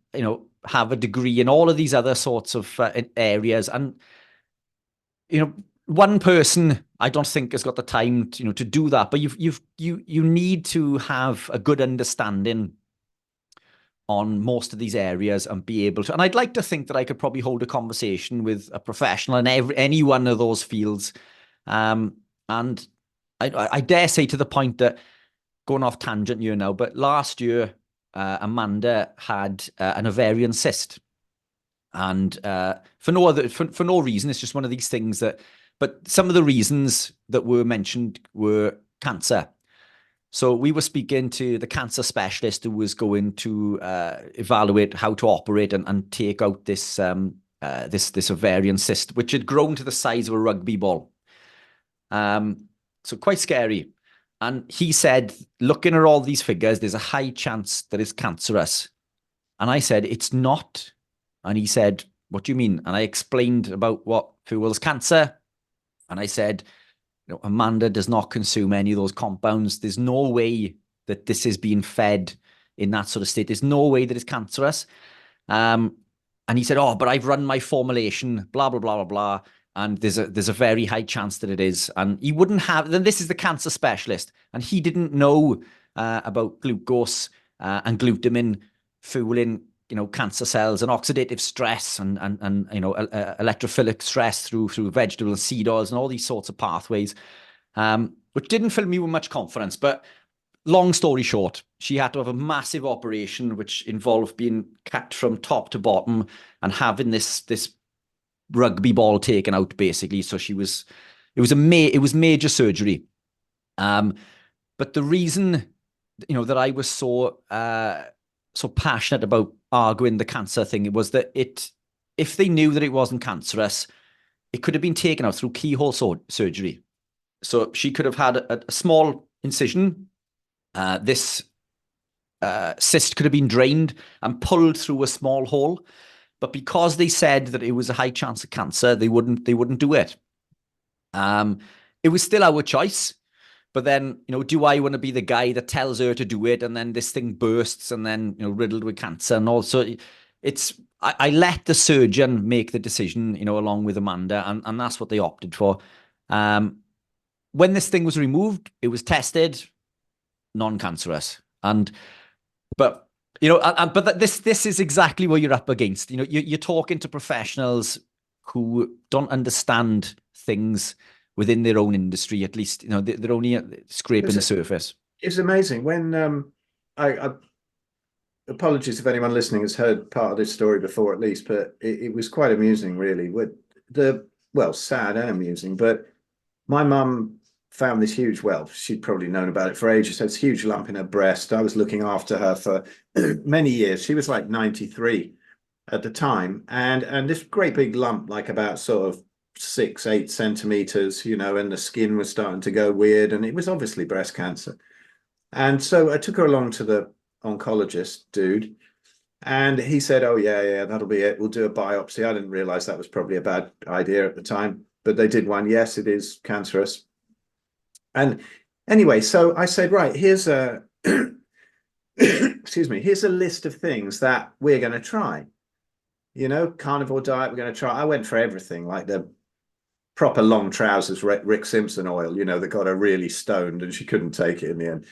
have a degree in all of these other sorts of areas. And, one person, I don't think, has got the time to do that. But you need to have a good understanding on most of these areas and be able to. And I'd like to think that I could probably hold a conversation with a professional in any one of those fields. And I dare say, to the point that, going off tangent here now, but last year, Amanda had an ovarian cyst. And for no reason, it's just one of these things but some of the reasons that were mentioned were cancer. So we were speaking to the cancer specialist who was going to evaluate how to operate and take out this ovarian cyst, which had grown to the size of a rugby ball. So quite scary. And he said, looking at all these figures, there's a high chance that it's cancerous. And I said, it's not. And he said, what do you mean? And I explained about what fuels cancer. And I said, Amanda does not consume any of those compounds. There's no way that this is being fed in that sort of state. There's no way that it's cancerous. And he said, oh, but I've run my formulation, blah, blah, blah, blah, blah. And there's a very high chance that it is. And he wouldn't have, then this is the cancer specialist, and he didn't know about glucose and glutamine fueling, cancer cells, and oxidative stress and electrophilic stress through vegetable and seed oils and all these sorts of pathways, which didn't fill me with much confidence. But long story short, she had to have a massive operation, which involved being cut from top to bottom and having this rugby ball taken out, basically. So it was major surgery. But the reason, that I was so passionate about arguing the cancer thing was that if they knew that it wasn't cancerous, it could have been taken out through keyhole surgery. So she could have had a small incision. This cyst could have been drained and pulled through a small hole. But because they said that it was a high chance of cancer, they wouldn't do it. It was still our choice. But then, do I want to be the guy that tells her to do it, and then this thing bursts, and then, riddled with cancer? And also, I let the surgeon make the decision, along with Amanda, and that's what they opted for. When this thing was removed, it was tested non-cancerous, but this is exactly what you're up against. You're talking to professionals who don't understand things within their own industry. At least, they're only scraping the surface. It's amazing when I apologies if anyone listening has heard part of this story before, at least, but it was quite amusing, really. Sad and amusing. But my mum found this huge, she'd probably known about it for ages. Had this huge lump in her breast. I was looking after her for many years. She was like 93 at the time, and this great big lump, like about sort of 6-8 centimeters, and the skin was starting to go weird, and it was obviously breast cancer. And so I took her along to the oncologist dude, and he said, "Oh yeah, that'll be it. We'll do a biopsy." I didn't realize that was probably a bad idea at the time, but they did one. Yes, it is cancerous. And anyway, so I said, right, here's a excuse me, here's a list of things that we're going to try. Carnivore diet, we're going to try. I went for everything, like the proper long trousers, Rick Simpson oil, that got her really stoned and she couldn't take it in the end.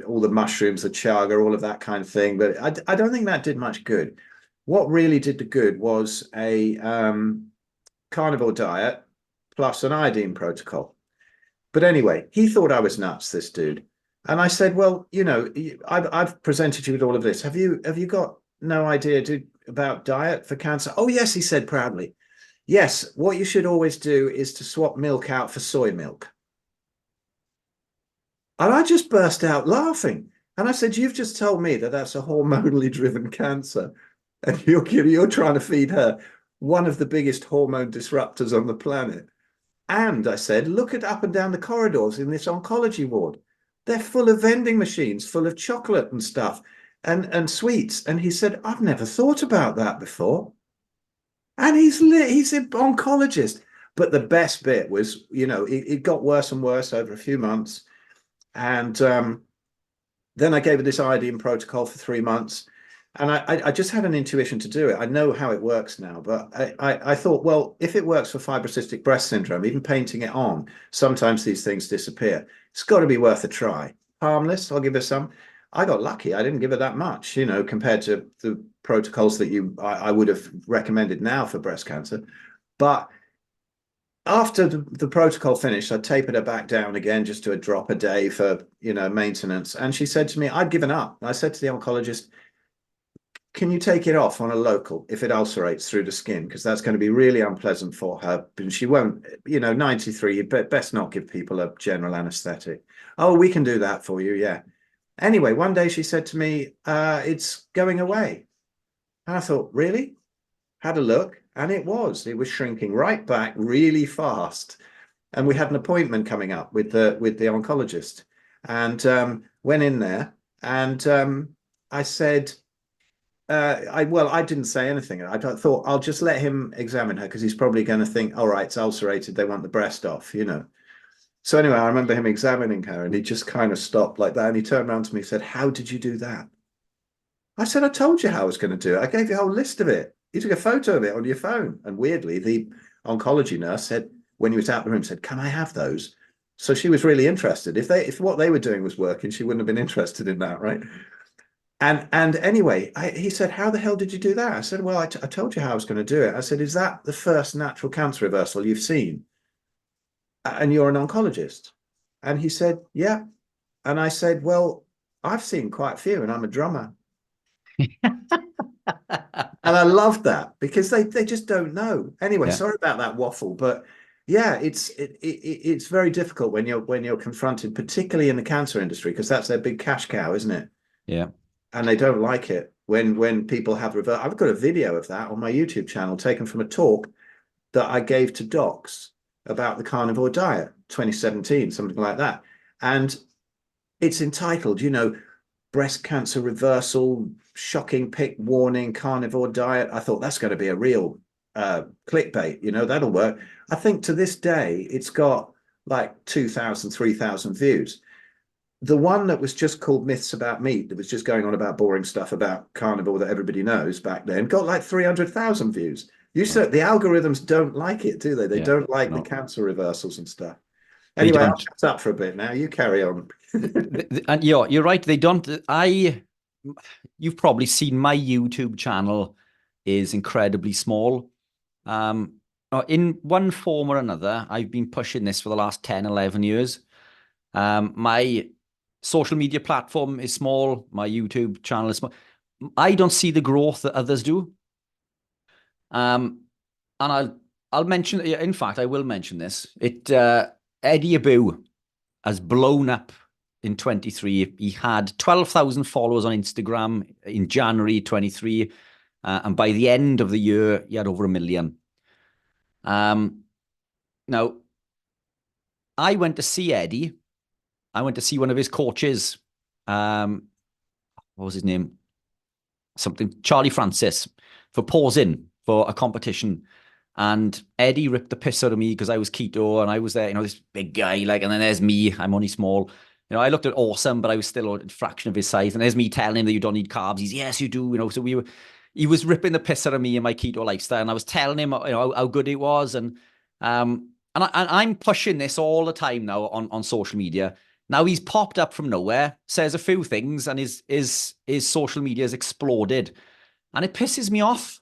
All the mushrooms, the chaga, all of that kind of thing. But I don't think that did much good. What really did the good was a carnivore diet plus an iodine protocol. But anyway, he thought I was nuts, this dude. And I said, well, I've presented you with all of this. Have you got no idea about diet for cancer? Oh, yes, he said proudly. Yes, what you should always do is to swap milk out for soy milk. And I just burst out laughing. And I said, you've just told me that that's a hormonally driven cancer. And you're trying to feed her one of the biggest hormone disruptors on the planet. And I said, look at up and down the corridors in this oncology ward. They're full of vending machines, full of chocolate and stuff and sweets. And he said, I've never thought about that before. And he's an oncologist. But the best bit was, it got worse and worse over a few months. And then I gave her this iodine protocol for 3 months. And I just had an intuition to do it. I know how it works now, but I thought, well, if it works for fibrocystic breast syndrome, even painting it on, sometimes these things disappear. It's got to be worth a try. Harmless, I'll give her some. I got lucky. I didn't give her that much, compared to the protocols that I would have recommended now for breast cancer. But after the protocol finished, I tapered her back down again just to a drop a day for, maintenance. And she said to me, I'd given up. I said to the oncologist, can you take it off on a local if it ulcerates through the skin? Because that's going to be really unpleasant for her. And she won't, 93, you best not give people a general anesthetic. Oh, we can do that for you. Yeah. Anyway, one day she said to me, it's going away. And I thought, really? Had a look, and it was shrinking right back really fast. And we had an appointment coming up with the oncologist, and went in there, and I said, I didn't say anything. I thought I'll just let him examine her because he's probably going to think, all right, it's ulcerated. They want the breast off, So anyway, I remember him examining her, and he just kind of stopped like that. And he turned around to me and said, how did you do that? I said, I told you how I was going to do it. I gave you a whole list of it. You took a photo of it on your phone. And weirdly, the oncology nurse said, when he was out of the room, said, can I have those? So she was really interested. If what they were doing was working, she wouldn't have been interested in that, right? And anyway, he said, how the hell did you do that? I said, well, I told you how I was going to do it. I said, is that the first natural cancer reversal you've seen? And you're an oncologist? And he said, yeah. And I said, well, I've seen quite a few, and I'm a drummer. And I loved that because they just don't know. Anyway, yeah. Sorry about that waffle, but yeah, it's very difficult when you're confronted, particularly in the cancer industry, because that's their big cash cow, isn't it? Yeah. And they don't like it when people have reverse. I've got a video of that on my YouTube channel taken from a talk that I gave to docs about the carnivore diet, 2017, something like that. And it's entitled, breast cancer reversal, shocking pick warning, carnivore diet. I thought that's going to be a real clickbait, that'll work. I think to this day, it's got like 2,000, 3,000 views. The one that was just called Myths About Meat, that was just going on about boring stuff about carnivore that everybody knows back then, got like 300,000 views. You said the algorithms don't like it, do they? They don't like the cancer reversals and stuff. They Anyway, I'll don't. shut up for a bit now. You carry on. And you're right. They don't. You've probably seen my YouTube channel is incredibly small. In one form or another, I've been pushing this for the last 10, 11 years. My social media platform is small. My YouTube channel is small. I don't see the growth that others do. And I'll mention, in fact, I will mention this. Eddie Abu has blown up in 23. He had 12,000 followers on Instagram in January 23. And by the end of the year, he had over 1 million. Now, I went to see Eddie. I went to see one of his coaches. What was his name? Charlie Francis, for posing for a competition. And Eddie ripped the piss out of me because I was keto and I was there, this big guy, like, and then there's me, I'm only small. I looked at awesome, but I was still a fraction of his size. And there's me telling him that you don't need carbs. He's, yes, you do, so he was ripping the piss out of me and my keto lifestyle. And I was telling him, how good it was. And I'm pushing this all the time now on social media. Now he's popped up from nowhere, says a few things, and his social media has exploded. And it pisses me off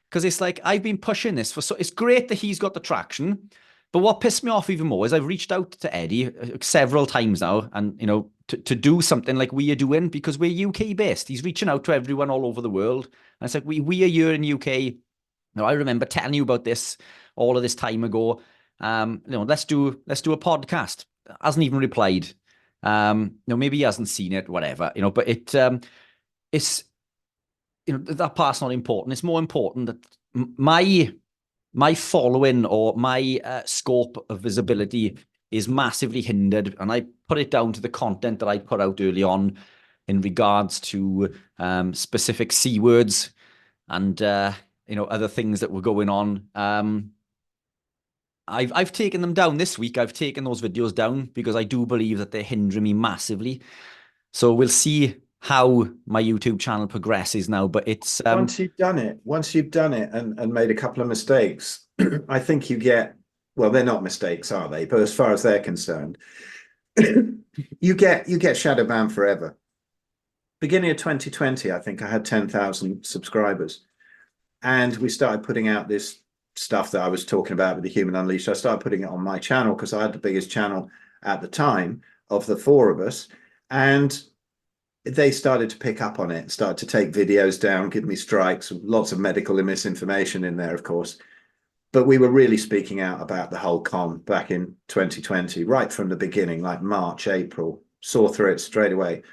because it's like, I've been pushing this it's great that he's got the traction. But what pissed me off even more is I've reached out to Eddie several times now and, to do something like we are doing because we're UK based. He's reaching out to everyone all over the world. And it's like, we are here in UK. I remember telling you about this all of this time ago. Let's do a podcast. Hasn't even replied. Maybe he hasn't seen it, whatever, but it's, that part's not important. It's more important that my following or my scope of visibility is massively hindered. And I put it down to the content that I put out early on in regards to specific C words and, other things that were going on. I've taken them down this week. I've taken those videos down because I do believe that they're hindering me massively. So we'll see how my YouTube channel progresses now. But it's once you've done it and made a couple of mistakes, I think you get, well, they're not mistakes, are they? But as far as they're concerned, you get shadow banned forever. Beginning of 2020, I think I had 10,000 subscribers, and we started putting out this stuff that I was talking about with the Human Unleashed. I started putting it on my channel because I had the biggest channel at the time of the four of us, and they started to pick up on it, started to take videos down, give me strikes, lots of medical misinformation in there, of course. But we were really speaking out about the whole con back in 2020, right from the beginning, like March, April, saw through it straight away.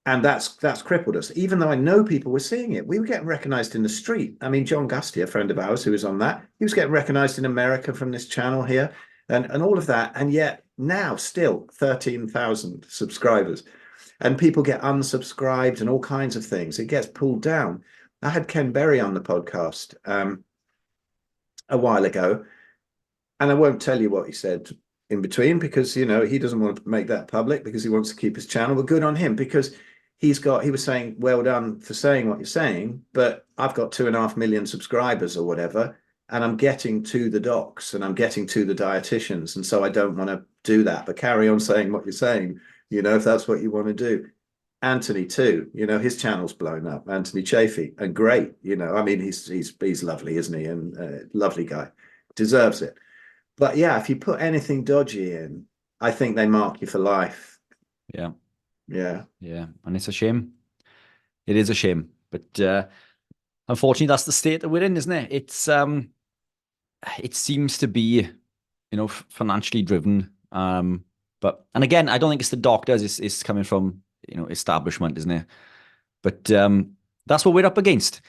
And that's crippled us. Even though I know people were seeing it, we were getting recognized in the street. I mean, John Gusty, a friend of ours who was on that, he was getting recognized in America from this channel here and all of that. And yet now still 13,000 subscribers. And people get unsubscribed and all kinds of things. It gets pulled down. I had Ken Berry on the podcast a while ago, and I won't tell you what he said in between because, he doesn't want to make that public because he wants to keep his channel. But good on him because he was saying, well done for saying what you're saying, but I've got 2.5 million subscribers or whatever, and I'm getting to the docs and I'm getting to the dietitians. And so I don't want to do that, but carry on saying what you're saying. If that's what you want to do. Anthony too, his channel's blown up. Anthony Chafee, and great, I mean, he's lovely, isn't he? And lovely guy, deserves it. But yeah, if you put anything dodgy in, I think they mark you for life. Yeah. And it's a shame. It is a shame, but unfortunately, that's the state that we're in, isn't it? It's it seems to be, financially driven. And again, I don't think it's the doctors. It's coming from, establishment, isn't it? But that's what we're up against.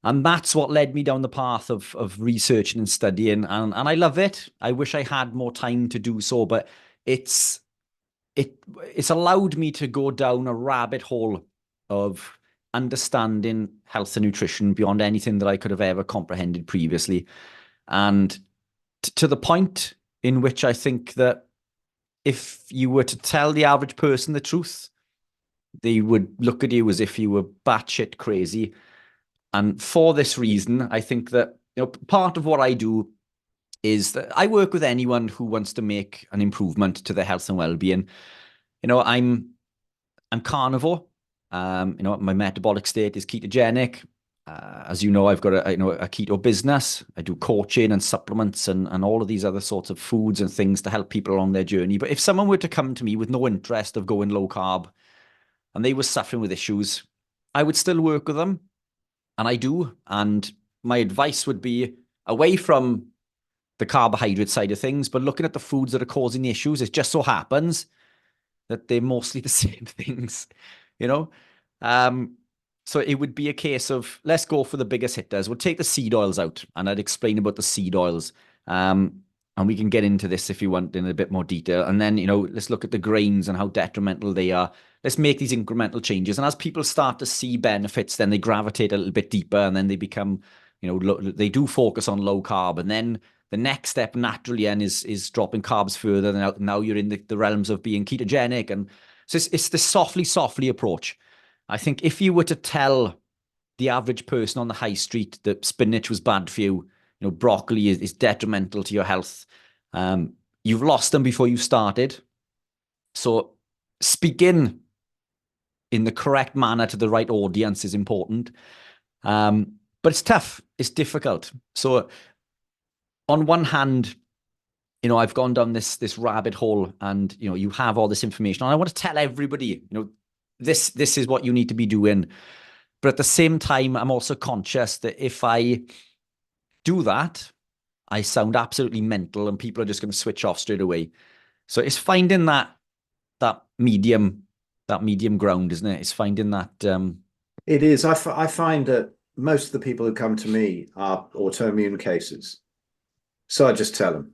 And that's what led me down the path of researching and studying. And I love it. I wish I had more time to do so, but it's allowed me to go down a rabbit hole of understanding health and nutrition beyond anything that I could have ever comprehended previously. And to the point in which I think that if you were to tell the average person the truth, they would look at you as if you were batshit crazy. And for this reason, I think that, part of what I do is that I work with anyone who wants to make an improvement to their health and well-being. I'm carnivore. My metabolic state is ketogenic. As you know, I've got a keto business. I do coaching and supplements and all of these other sorts of foods and things to help people along their journey. But if someone were to come to me with no interest of going low carb and they were suffering with issues, I would still work with them. And I do. And my advice would be away from the carbohydrate side of things, but looking at the foods that are causing the issues. It just so happens that they're mostly the same things, So it would be a case of, let's go for the biggest hitters. We'll take the seed oils out, and I'd explain about the seed oils. And we can get into this if you want in a bit more detail. And then, let's look at the grains and how detrimental they are. Let's make these incremental changes. And as people start to see benefits, then they gravitate a little bit deeper, and then they become, they do focus on low carb. And then the next step naturally is dropping carbs further. Now you're in the realms of being ketogenic. And so it's the softly approach. I think if you were to tell the average person on the high street that spinach was bad for you, broccoli is detrimental to your health, you've lost them before you started. So speaking in the correct manner to the right audience is important. But it's tough. It's difficult. So on one hand, I've gone down this rabbit hole, and, you have all this information, and I want to tell everybody, this is what you need to be doing. But at the same time, I'm also conscious that if I do that, I sound absolutely mental and people are just going to switch off straight away. So it's finding that medium ground, isn't it? It's finding that. It is. I find that most of the people who come to me are autoimmune cases. So I just tell them,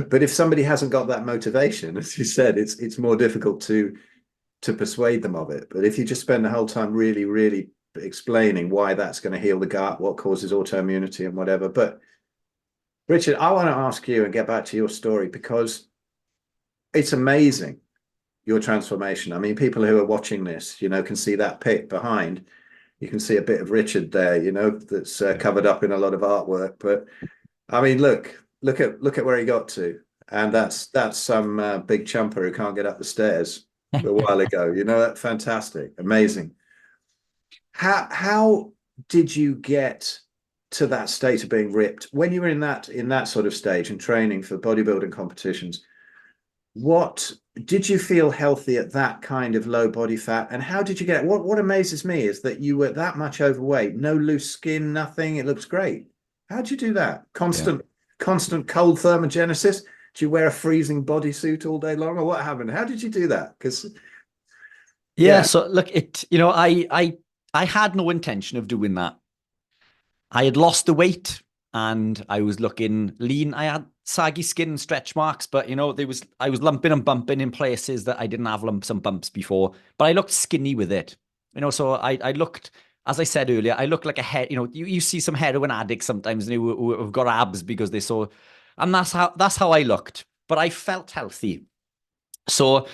but if somebody hasn't got that motivation, as you said, it's more difficult to persuade them of it. But if you just spend the whole time really, really explaining why that's going to heal the gut, what causes autoimmunity and whatever. But Richard, I want to ask you and get back to your story, because it's amazing, your transformation. I mean, people who are watching this, can see that pic behind. You can see a bit of Richard there, that's covered up in a lot of artwork. But I mean, look at where he got to. And that's some big chumper who can't get up the stairs a while ago. That's fantastic, amazing. How did you get to that state of being ripped when you were in that sort of stage and training for bodybuilding competitions? What did you feel healthy at that kind of low body fat, and how did you get it? What amazes me is that you were that much overweight, no loose skin, nothing. It looks great. How'd you do that? Constant cold thermogenesis? Do you wear a freezing bodysuit all day long, or what happened? How did you do that? Because so look, I had no intention of doing that. I had lost the weight and I was looking lean. I had saggy skin and stretch marks, but I was lumping and bumping in places that I didn't have lumps and bumps before, but I looked skinny with it. So I looked, as I said earlier, I looked like a head. You see some heroin addicts sometimes who have got abs because they saw, and that's how I looked, but I felt healthy. So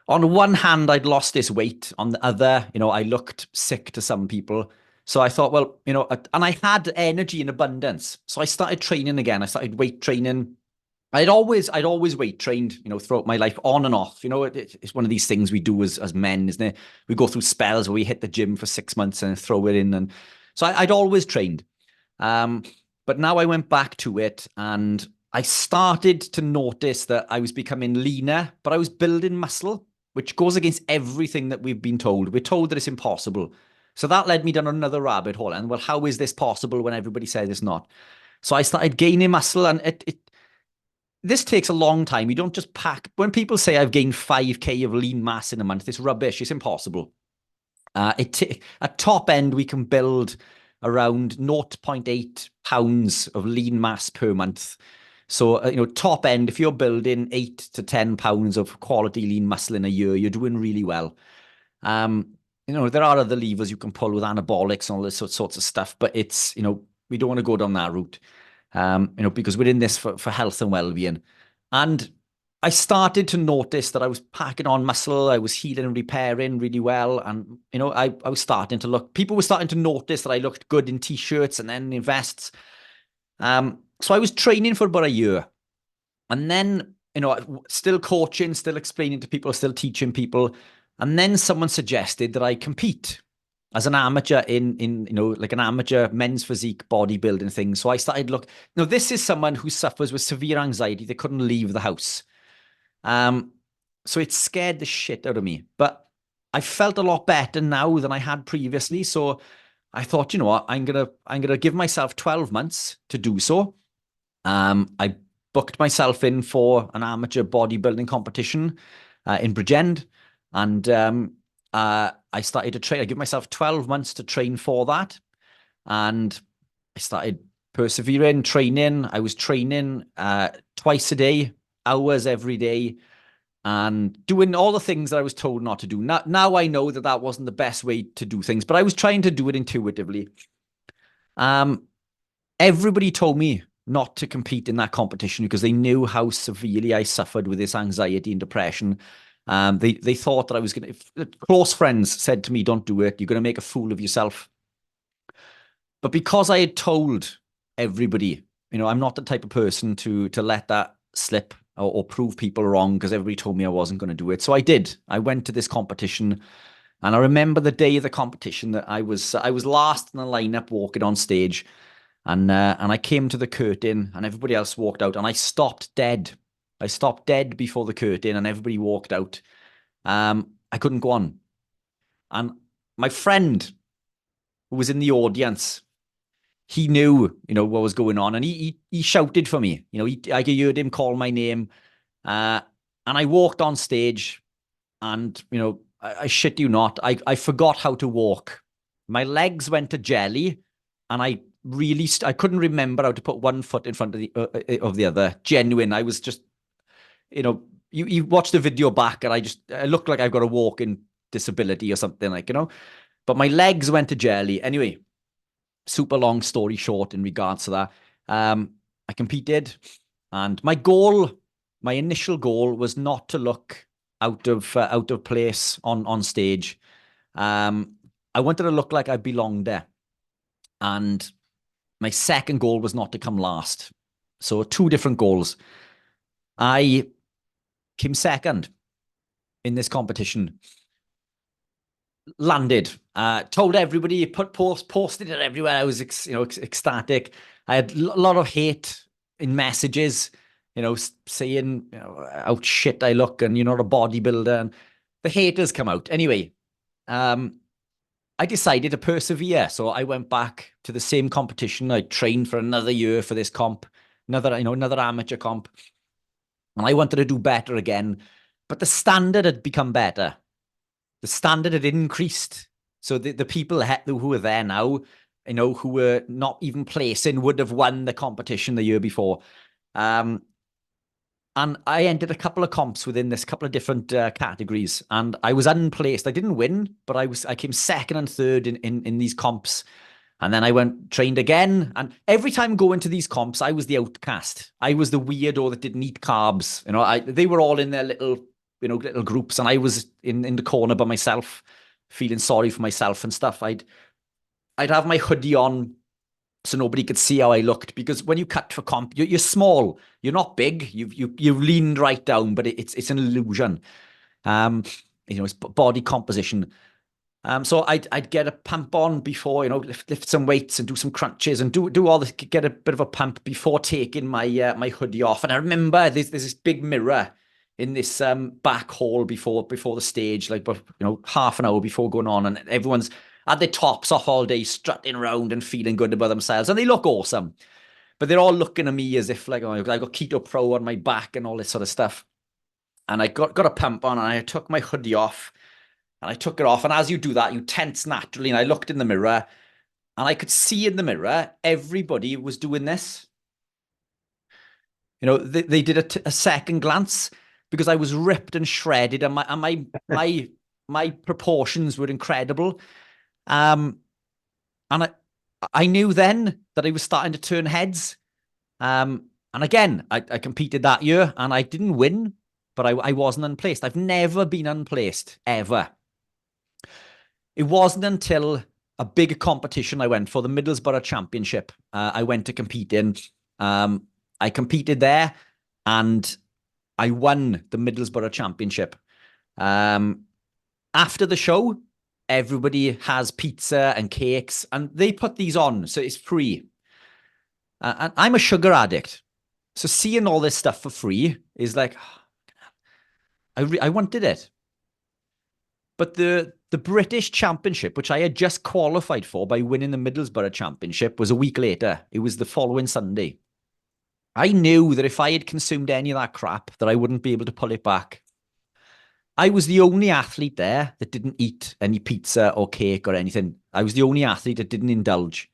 on one hand, I'd lost this weight. On the other, I looked sick to some people. So I thought, well, and I had energy in abundance. So I started training again. I started weight training. I'd always weight trained, throughout my life, on and off. It's one of these things we do as men, isn't it? We go through spells where we hit the gym for 6 months and throw it in. And so I'd always trained. But now I went back to it, and I started to notice that I was becoming leaner, but I was building muscle, which goes against everything that we've been told. We're told that it's impossible. So that led me down another rabbit hole. And well, how is this possible when everybody says it's not? So I started gaining muscle, and this takes a long time. You don't just pack. When people say I've gained 5K of lean mass in a month, it's rubbish. It's impossible. At top end, we can build around 0.8 pounds of lean mass per month. So, top end, if you're building 8 to 10 pounds of quality lean muscle in a year, you're doing really well. There are other levers you can pull with anabolics and all this sorts of stuff, but it's, we don't want to go down that route, because we're in this for health and well-being. And I started to notice that I was packing on muscle, I was healing and repairing really well. And, you know, I was starting to people were starting to notice that I looked good in t-shirts and then in vests. So I was training for about a year. And then, you know, still coaching, still explaining to people, still teaching people. And then someone suggested that I compete as an amateur in you know, like an amateur men's physique bodybuilding thing. So I started this is someone who suffers with severe anxiety. They couldn't leave the house. So it scared the shit out of me. But I felt a lot better now than I had previously. So I thought, you know what, I'm gonna give myself 12 months to do so. I booked myself in for an amateur bodybuilding competition in Bridgend, and I started to train. I give myself 12 months to train for that, and I started persevering, training. I was training twice a day, hours every day, and doing all the things that I was told not to do. Now I know that that wasn't the best way to do things, but I was trying to do it intuitively. Everybody told me not to compete in that competition because they knew how severely I suffered with this anxiety and depression. They thought that I was going to, close friends said to me, don't do it. You're going to make a fool of yourself. But because I had told everybody, you know, I'm not the type of person to let that slip or prove people wrong because everybody told me I wasn't going to do it. So I did. I went to this competition, and I remember the day of the competition that I was last in the lineup walking on stage. And I came to the curtain and everybody else walked out, and I stopped dead. I stopped dead before the curtain and everybody walked out. I couldn't go on. And my friend who was in the audience, he knew, you know, what was going on, and he shouted for me. You know, I heard him call my name. And I walked on stage, and, you know, I shit you not, I forgot how to walk. My legs went to jelly, and I couldn't remember how to put one foot in front of the other. Genuine. I was just, you know, you watch the video back, and I look like I've got a walking disability or something, like, you know, but my legs went to jelly. Anyway, super long story short in regards to that. I competed, and my initial goal was not to look out of place on stage. I wanted to look like I belonged there. And my second goal was not to come last. So 2 different goals. I came second in this competition. Landed. Told everybody, posted it everywhere. I was ecstatic. I had a lot of hate in messages, you know, saying, you know, how shit I look, and you're not a bodybuilder, and the haters come out. Anyway, I decided to persevere. So I went back to the same competition. I trained for another year for this comp, another amateur comp. And I wanted to do better again, but the standard had become better. The standard had increased. So the people who were there now, you know, who were not even placing, would have won the competition the year before. And I entered a couple of comps within this couple of different categories, and I was unplaced. I didn't win, but I came second and third in these comps. And then I trained again. And every time going to these comps, I was the outcast. I was the weirdo that didn't eat carbs. You know, they were all in their little groups, and I was in the corner by myself, feeling sorry for myself and stuff. I'd have my hoodie on so nobody could see how I looked, because when you cut for comp, you're small, you're not big, you've leaned right down, but it's an illusion. You know, it's body composition. So I'd get a pump on before, you know, lift some weights and do some crunches and do all this, get a bit of a pump before taking my hoodie off. And I remember there's this big mirror in this back hall before the stage, like, you know, half an hour before going on, and everyone's had their tops off all day, strutting around and feeling good about themselves, and they look awesome. But they're all looking at me as if, like, oh, I got Keto Pro on my back and all this sort of stuff. And I got a pump on, and I took my hoodie off, and I took it off. And as you do that, you tense naturally. And I looked in the mirror, and I could see in the mirror everybody was doing this. You know, they did a second glance, because I was ripped and shredded, and my proportions were incredible. And I knew then that I was starting to turn heads. And again, I competed that year, and I didn't win, but I wasn't unplaced. I've never been unplaced, ever. It wasn't until a big competition I went for, the Middlesbrough Championship. I went to compete in. I competed there and I won the Middlesbrough Championship. After the show, everybody has pizza and cakes and they put these on, so it's free. And I'm a sugar addict. So seeing all this stuff for free is like, I wanted it. But the British Championship, which I had just qualified for by winning the Middlesbrough Championship, was a week later. It was the following Sunday. I knew that if I had consumed any of that crap, that I wouldn't be able to pull it back. I was the only athlete there that didn't eat any pizza or cake or anything. I was the only athlete that didn't indulge.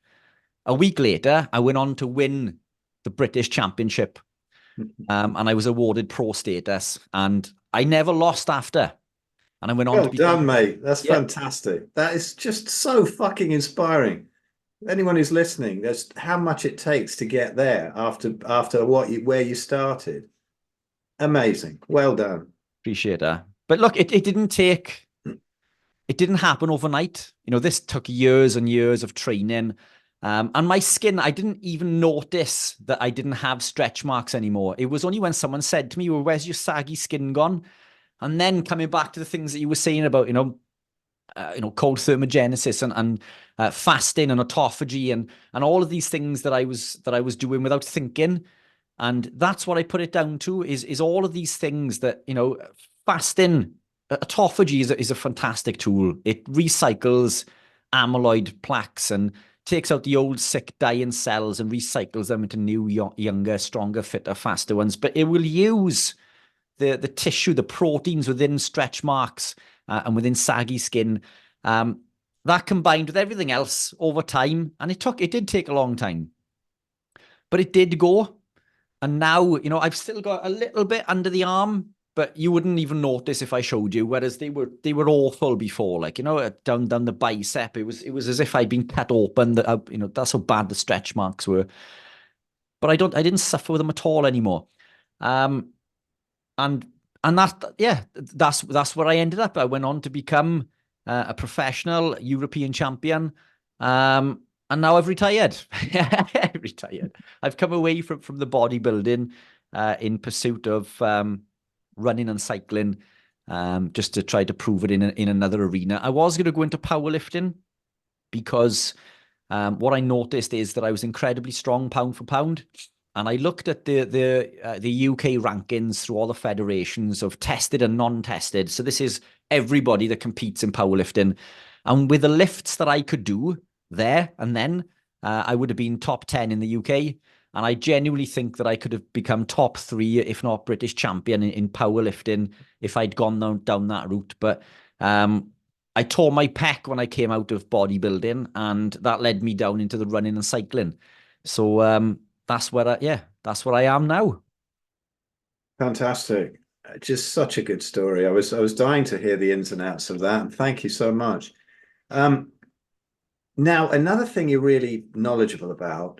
A week later, I went on to win the British Championship, and I was awarded pro status, and I never lost after. And I went on Well to be done, mate. That's fantastic. That is just so fucking inspiring. Anyone who's listening, there's how much it takes to get there after where you started. Amazing. Well done. Appreciate that. But look, it didn't happen overnight. You know, this took years and years of training. And my skin, I didn't even notice that I didn't have stretch marks anymore. It was only when someone said to me, well, where's your saggy skin gone? And then coming back to the things that you were saying about, cold thermogenesis and fasting and autophagy and all of these things that I was doing without thinking. And that's what I put it down to is all of these things that, fasting, autophagy is a fantastic tool. It recycles amyloid plaques and takes out the old sick dying cells and recycles them into new, younger, stronger, fitter, faster ones. But it will use the tissue, the proteins within stretch marks and within saggy skin, that combined with everything else over time. And it did take a long time, but it did go. And now, I've still got a little bit under the arm, but you wouldn't even notice if I showed you. Whereas they were awful before, like, down the bicep, it was as if I'd been cut open. That's how bad the stretch marks were. But I didn't suffer with them at all anymore. And that's where I ended up. I went on to become a professional European champion. And now I've retired. I've retired. I've come away from the bodybuilding in pursuit of running and cycling, just to try to prove it in another arena. I was going to go into powerlifting because what I noticed is that I was incredibly strong pound for pound. And I looked at the UK rankings through all the federations of tested and non-tested. So this is everybody that competes in powerlifting. And with the lifts that I could do there and then, I would have been top 10 in the UK. And I genuinely think that I could have become top 3, if not British champion in powerlifting if I'd gone down that route. But I tore my pec when I came out of bodybuilding, and that led me down into the running and cycling. So that's where I am now. Fantastic. Just such a good story. I was dying to hear the ins and outs of that. And thank you so much. Now, another thing you're really knowledgeable about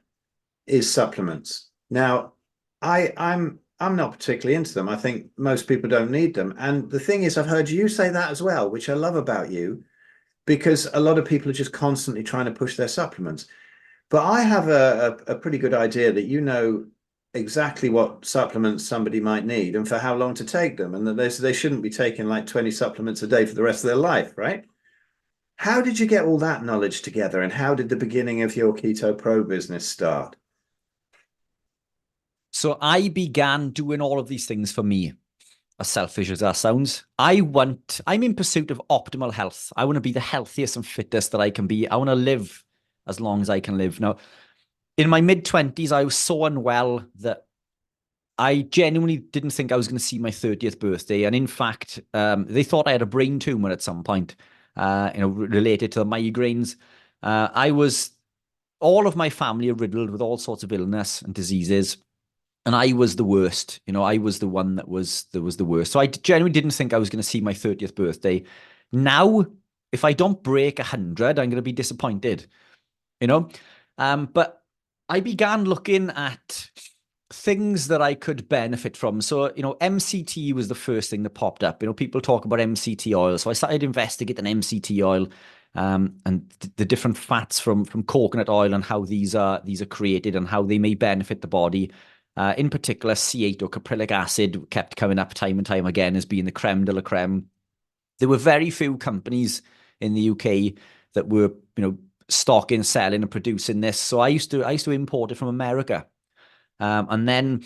is supplements. Now, I'm not particularly into them. I think most people don't need them. And the thing is, I've heard you say that as well, which I love about you, because a lot of people are just constantly trying to push their supplements. But I have a pretty good idea that you know exactly what supplements somebody might need and for how long to take them, and that they shouldn't be taking like 20 supplements a day for the rest of their life, right? How did you get all that knowledge together, and how did the beginning of your Keto Pro business start? So I began doing all of these things for me, as selfish as that sounds. I'm in pursuit of optimal health. I want to be the healthiest and fittest that I can be. I want to live as long as I can live. Now, in my mid-20s, I was so unwell that I genuinely didn't think I was going to see my 30th birthday. And in fact, they thought I had a brain tumor at some point, related to the migraines. All of my family are riddled with all sorts of illness and diseases. And I was the worst. I was the one that was the worst. So I genuinely didn't think I was going to see my 30th birthday. Now, if I don't break 100, I'm going to be disappointed. But I began looking at things that I could benefit from. So, MCT was the first thing that popped up. People talk about MCT oil. So I started investigating MCT oil, and the different fats from coconut oil and how these are created and how they may benefit the body. In particular, C8 or caprylic acid kept coming up time and time again as being the creme de la creme. There were very few companies in the UK that were, stocking, selling, and producing this. So I used to import it from America. And then,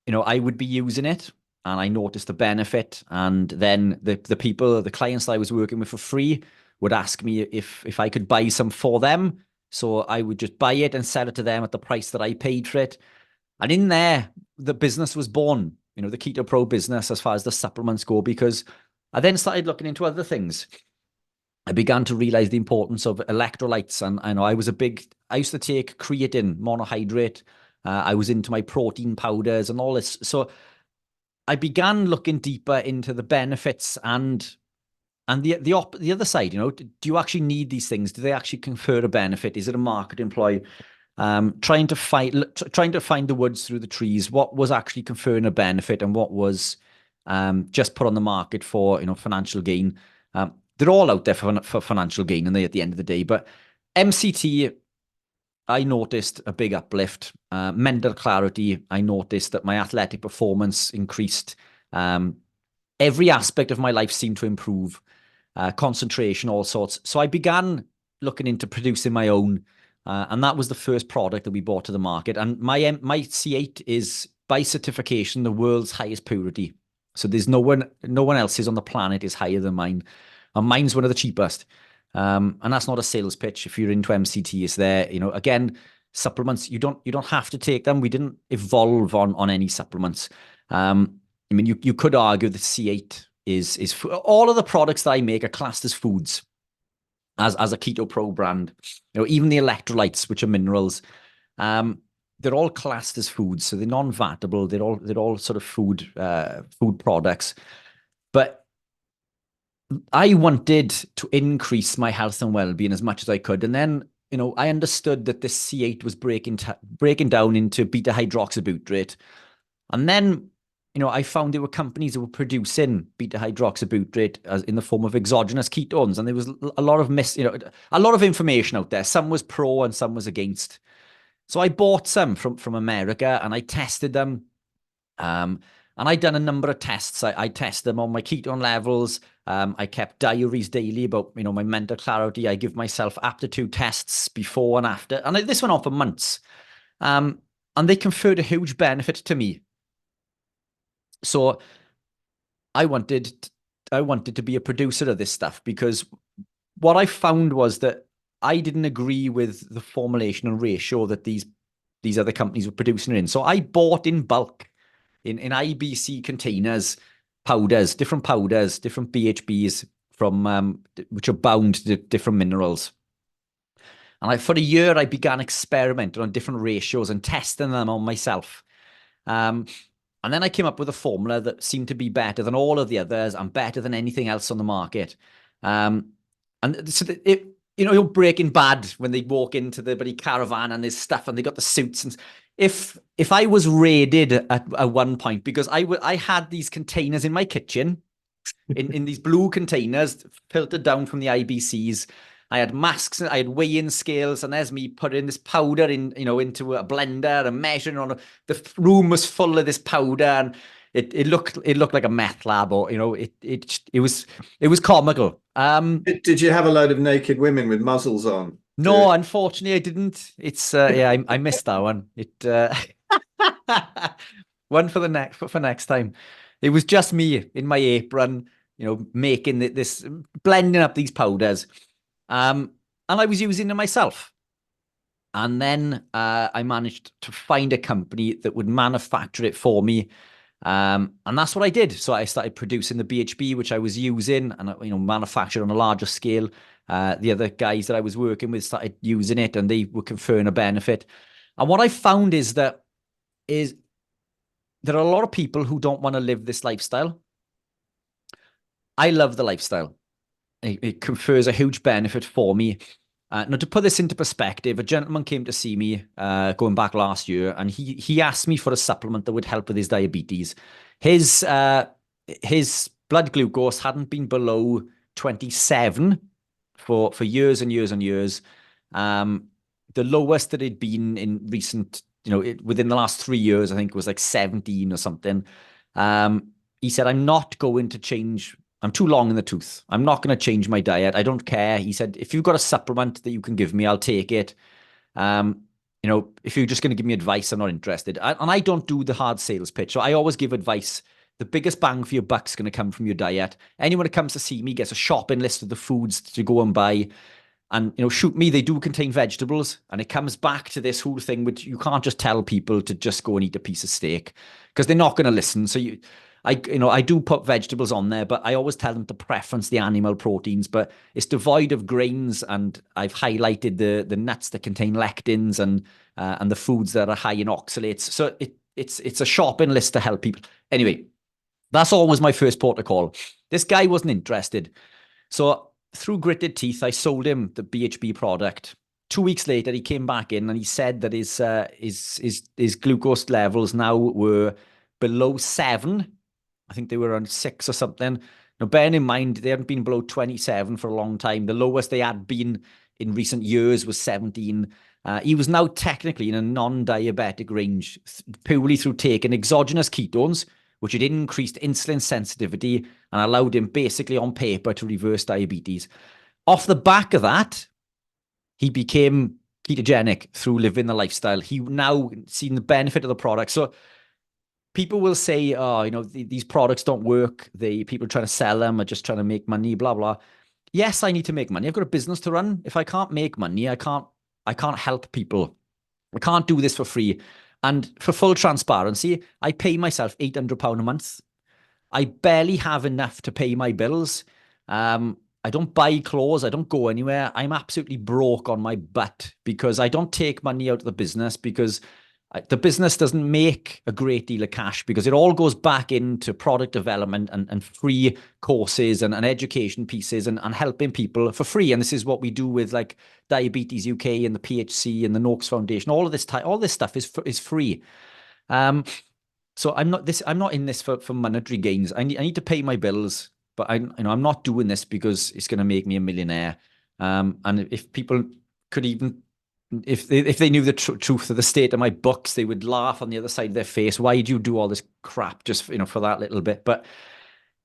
I would be using it and I noticed the benefit. And then the clients that I was working with for free would ask me if I could buy some for them. So I would just buy it and sell it to them at the price that I paid for it. And in there, the business was born, the Keto Pro business as far as the supplements go, because I then started looking into other things. I began to realize the importance of electrolytes. And I know I used to take creatine, monohydrate. I was into my protein powders and all this. So I began looking deeper into the benefits and the other side. Do you actually need these things? Do they actually confer a benefit? Is it a marketing ploy? Trying to find the woods through the trees. What was actually conferring a benefit and what was just put on the market for financial gain? They're all out there for financial gain, and they at the end of the day. But MCT, I noticed a big uplift. Mental clarity, I noticed that my athletic performance increased. Every aspect of my life seemed to improve. Concentration, all sorts. So I began looking into producing my own, and that was the first product that we brought to the market. And my C8 is, by certification, the world's highest purity. So there's no one else's on the planet is higher than mine. And mine's one of the cheapest. And that's not a sales pitch. If you're into MCT, it's there. Again, supplements, you don't have to take them. We didn't evolve on any supplements. You could argue that C8 is all of the products that I make are classed as foods as a Keto Pro brand. Even the electrolytes, which are minerals, they're all classed as foods. So they're non-vatable. They're all sort of food products. But I wanted to increase my health and well-being as much as I could. And then, I understood that this C8 was breaking down into beta hydroxybutyrate. And then, I found there were companies that were producing beta hydroxybutyrate as in the form of exogenous ketones. And there was a lot of a lot of information out there. Some was pro and some was against. So I bought some from America and I tested them. And I'd done a number of tests. I tested them on my ketone levels. I kept diaries daily about, my mental clarity. I give myself aptitude tests before and after. And this went on for months. And they conferred a huge benefit to me. So I wanted to be a producer of this stuff, because what I found was that I didn't agree with the formulation and ratio that these other companies were producing it in. So I bought in bulk in IBC containers, different BHBs which are bound to different minerals. And for a year, I began experimenting on different ratios and testing them on myself. And then I came up with a formula that seemed to be better than all of the others and better than anything else on the market. And so you're Breaking Bad when they walk into the bloody caravan and there's stuff and they got the suits. And if I was raided at one point, because I had these containers in my kitchen, in these blue containers filtered down from the IBCs. I had masks, I had weigh-in scales, and there's me putting this powder into a blender and measuring on the room was full of this powder, and it looked like a meth lab, or it was comical. Did you have a load of naked women with muzzles on? No, unfortunately, I didn't. It's I missed that one. One for next time. It was just me in my apron, making this, blending up these powders. And I was using them myself. And then I managed to find a company that would manufacture it for me. And that's what I did. So I started producing the BHB, which I was using, and manufactured on a larger scale. The other guys that I was working with started using it, and they were conferring a benefit. And what I found is there are a lot of people who don't want to live this lifestyle. I love the lifestyle. It confers a huge benefit for me. Now, to put this into perspective, a gentleman came to see me going back last year, and he asked me for a supplement that would help with his diabetes. His blood glucose hadn't been below 27 for years and years and years. The lowest that it'd been in recent, within the last 3 years, I think was like 17 or something. He said, I'm not going to change. I'm too long in the tooth. I'm not going to change my diet. I don't care. He said, if you've got a supplement that you can give me, I'll take it. If you're just going to give me advice, I'm not interested. And I don't do the hard sales pitch. So I always give advice. The biggest bang for your buck's going to come from your diet. Anyone that comes to see me gets a shopping list of the foods to go and buy. And, shoot me, they do contain vegetables. And it comes back to this whole thing, which you can't just tell people to just go and eat a piece of steak because they're not going to listen. So I do put vegetables on there, but I always tell them to preference the animal proteins, but it's devoid of grains. And I've highlighted the nuts that contain lectins and the foods that are high in oxalates. So it's a shopping list to help people. Anyway, that's always my first port of call. This guy wasn't interested. So through gritted teeth, I sold him the BHB product. 2 weeks later, he came back in and he said that his glucose levels now were below 7. I think they were around 6 or something. Now, bearing in mind, they hadn't been below 27 for a long time. The lowest they had been in recent years was 17. He was now technically in a non-diabetic range purely through taking exogenous ketones, which had increased insulin sensitivity and allowed him basically on paper to reverse diabetes. Off the back of that, he became ketogenic through living the lifestyle. He now seen the benefit of the product. So people will say, these products don't work. People trying to sell them are just trying to make money, blah, blah. Yes, I need to make money. I've got a business to run. If I can't make money, I can't help people. I can't do this for free. And for full transparency, I pay myself £800 a month. I barely have enough to pay my bills. I don't buy clothes. I don't go anywhere. I'm absolutely broke on my butt because I don't take money out of the business because the business doesn't make a great deal of cash because it all goes back into product development and free courses and education pieces and helping people for free. And this is what we do with like Diabetes UK and the PHC and the Noakes Foundation. All this stuff is free. So I'm not in this for monetary gains. I need to pay my bills, but I'm not doing this because it's going to make me a millionaire. And if people could even, if they knew the truth of the state of my books, they would laugh on the other side of their face. Why do you do all this crap just for that little bit? But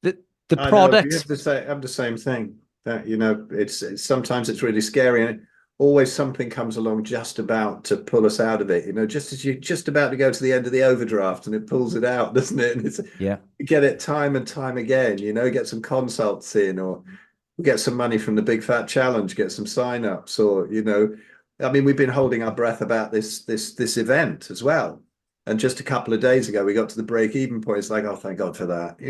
the product, I'm the same thing. That it's sometimes it's really scary, and always something comes along just about to pull us out of it. Just as you're just about to go to the end of the overdraft, and it pulls it out, doesn't it? And you get it time and time again. Get some consults in, or get some money from the Big Fat Challenge, get some sign-ups, or I mean, we've been holding our breath about this event as well. And just a couple of days ago, we got to the break-even point. It's like, oh, thank God for that.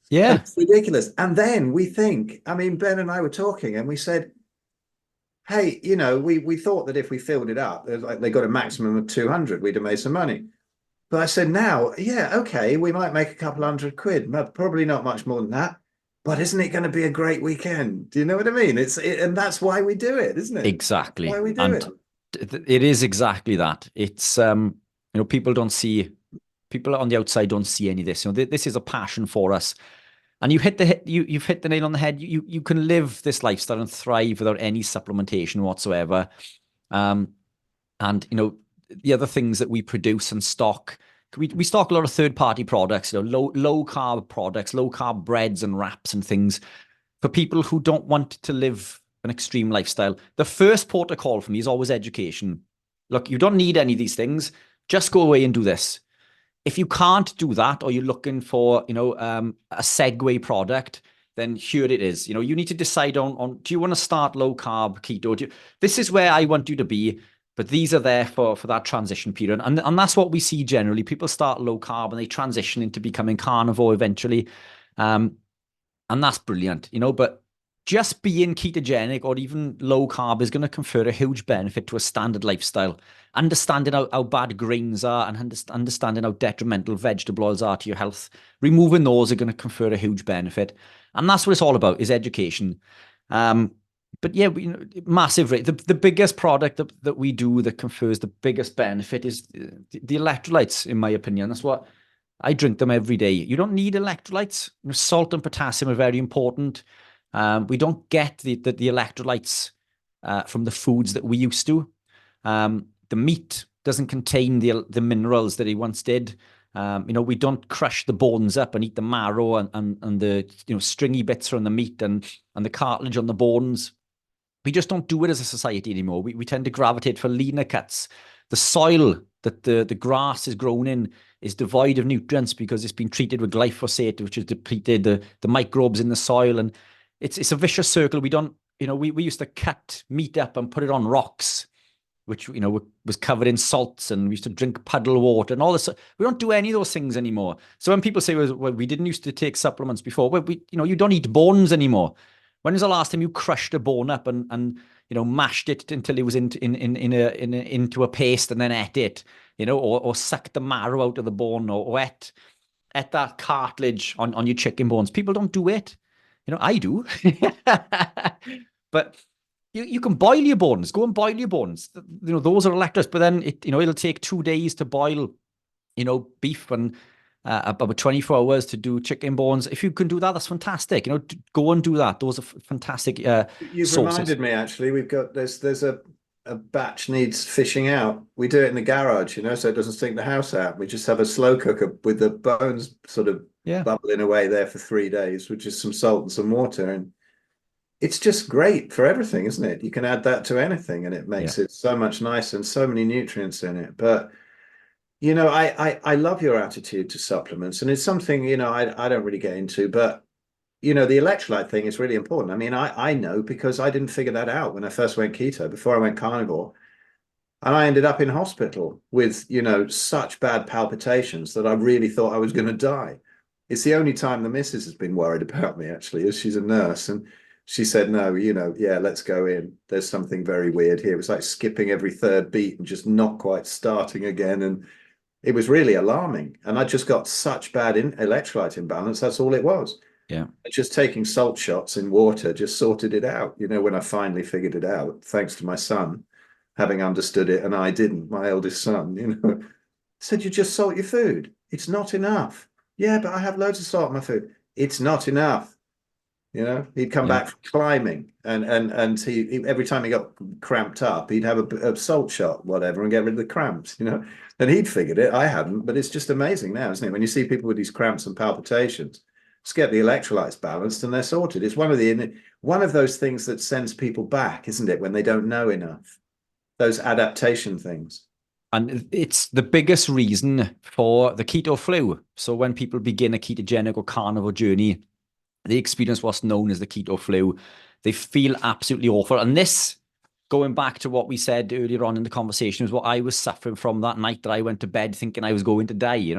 Yeah. It's ridiculous. And then we think, I mean, Ben and I were talking and we said, hey, we thought that if we filled it up, they got a maximum of 200, we'd have made some money. But I said, now, yeah, okay, we might make a couple £100, but probably not much more than that. But isn't it going to be a great weekend? Do you know what I mean? And that's why we do it, isn't it? Exactly. Why we do it. It is exactly that. It's people on the outside don't see any of this. This is a passion for us, and you've hit the nail on the head. You can live this lifestyle and thrive without any supplementation whatsoever. And the other things that we produce and stock. We stock a lot of third-party products, low-carb products, low-carb breads and wraps and things for people who don't want to live an extreme lifestyle. The first port of call for me is always education. Look, you don't need any of these things. Just go away and do this. If you can't do that, or you're looking for, a segue product, then here it is. You need to decide on do you want to start low-carb keto? This is where I want you to be. But these are there for that transition period. And that's what we see generally. People start low carb and they transition into becoming carnivore eventually. And that's brilliant, But just being ketogenic or even low carb is going to confer a huge benefit to a standard lifestyle. Understanding how bad grains are and understanding how detrimental vegetable oils are to your health. Removing those are going to confer a huge benefit. And that's what it's all about, is education. But yeah, massive rate. The biggest product that we do that confers the biggest benefit is the electrolytes, in my opinion. That's what I drink them every day. You don't need electrolytes. Salt and potassium are very important. We don't get the electrolytes from the foods that we used to. The meat doesn't contain the minerals that it once did. We don't crush the bones up and eat the marrow and the stringy bits from the meat and the cartilage on the bones. We just don't do it as a society anymore. We tend to gravitate for leaner cuts. The soil that the grass is grown in is devoid of nutrients because it's been treated with glyphosate, which has depleted the microbes in the soil. And it's a vicious circle. We don't, we used to cut meat up and put it on rocks, which, was covered in salts, and we used to drink puddle water and all this. We don't do any of those things anymore. So when people say, well, we didn't used to take supplements before, well, you don't eat bones anymore. When was the last time you crushed a bone up and mashed it until it was into a paste and then ate it, or sucked the marrow out of the bone, or ate that cartilage on your chicken bones? People don't do it. I do. But you can boil your bones. Go and boil your bones. Those are electrolytes. But then it'll take 2 days to boil, beef, and about 24 hours to do chicken bones. If you can do that, that's fantastic. Go and do that. Those are fantastic You've sources. reminded me, actually. We've got there's a batch needs fishing out. We do it in the garage, so it doesn't stink the house out. We just have a slow cooker with the bones sort of bubbling away there for 3 days, which is some salt and some water, and it's just great for everything, isn't it? You can add that to anything and it makes it so much nicer and so many nutrients in it. But I love your attitude to supplements, and it's something I don't really get into, but the electrolyte thing is really important. I mean, I know because I didn't figure that out when I first went keto, before I went carnivore, and I ended up in hospital with such bad palpitations that I really thought I was going to die. It's the only time the missus has been worried about me, actually, as she's a nurse, and she said, no, let's go in. There's something very weird here. It was like skipping every third beat and just not quite starting again. And it was really alarming. And I just got such bad electrolyte imbalance. That's all it was. Yeah. Just taking salt shots in water just sorted it out. When I finally figured it out, thanks to my son having understood it, and I didn't, my eldest son, said, you just salt your food. It's not enough. Yeah, but I have loads of salt in my food. It's not enough. He'd come back from climbing, and he every time he got cramped up, he'd have a salt shot, whatever, and get rid of the cramps. And he'd figured it. I hadn't, but it's just amazing now, isn't it? When you see people with these cramps and palpitations, just get the electrolytes balanced and they're sorted. It's one of those things that sends people back, isn't it? When they don't know enough, those adaptation things. And it's the biggest reason for the keto flu. So when people begin a ketogenic or carnivore journey, they experience what's known as the keto flu. They feel absolutely awful. And this, going back to what we said earlier on in the conversation, was what I was suffering from that night that I went to bed thinking I was going to die,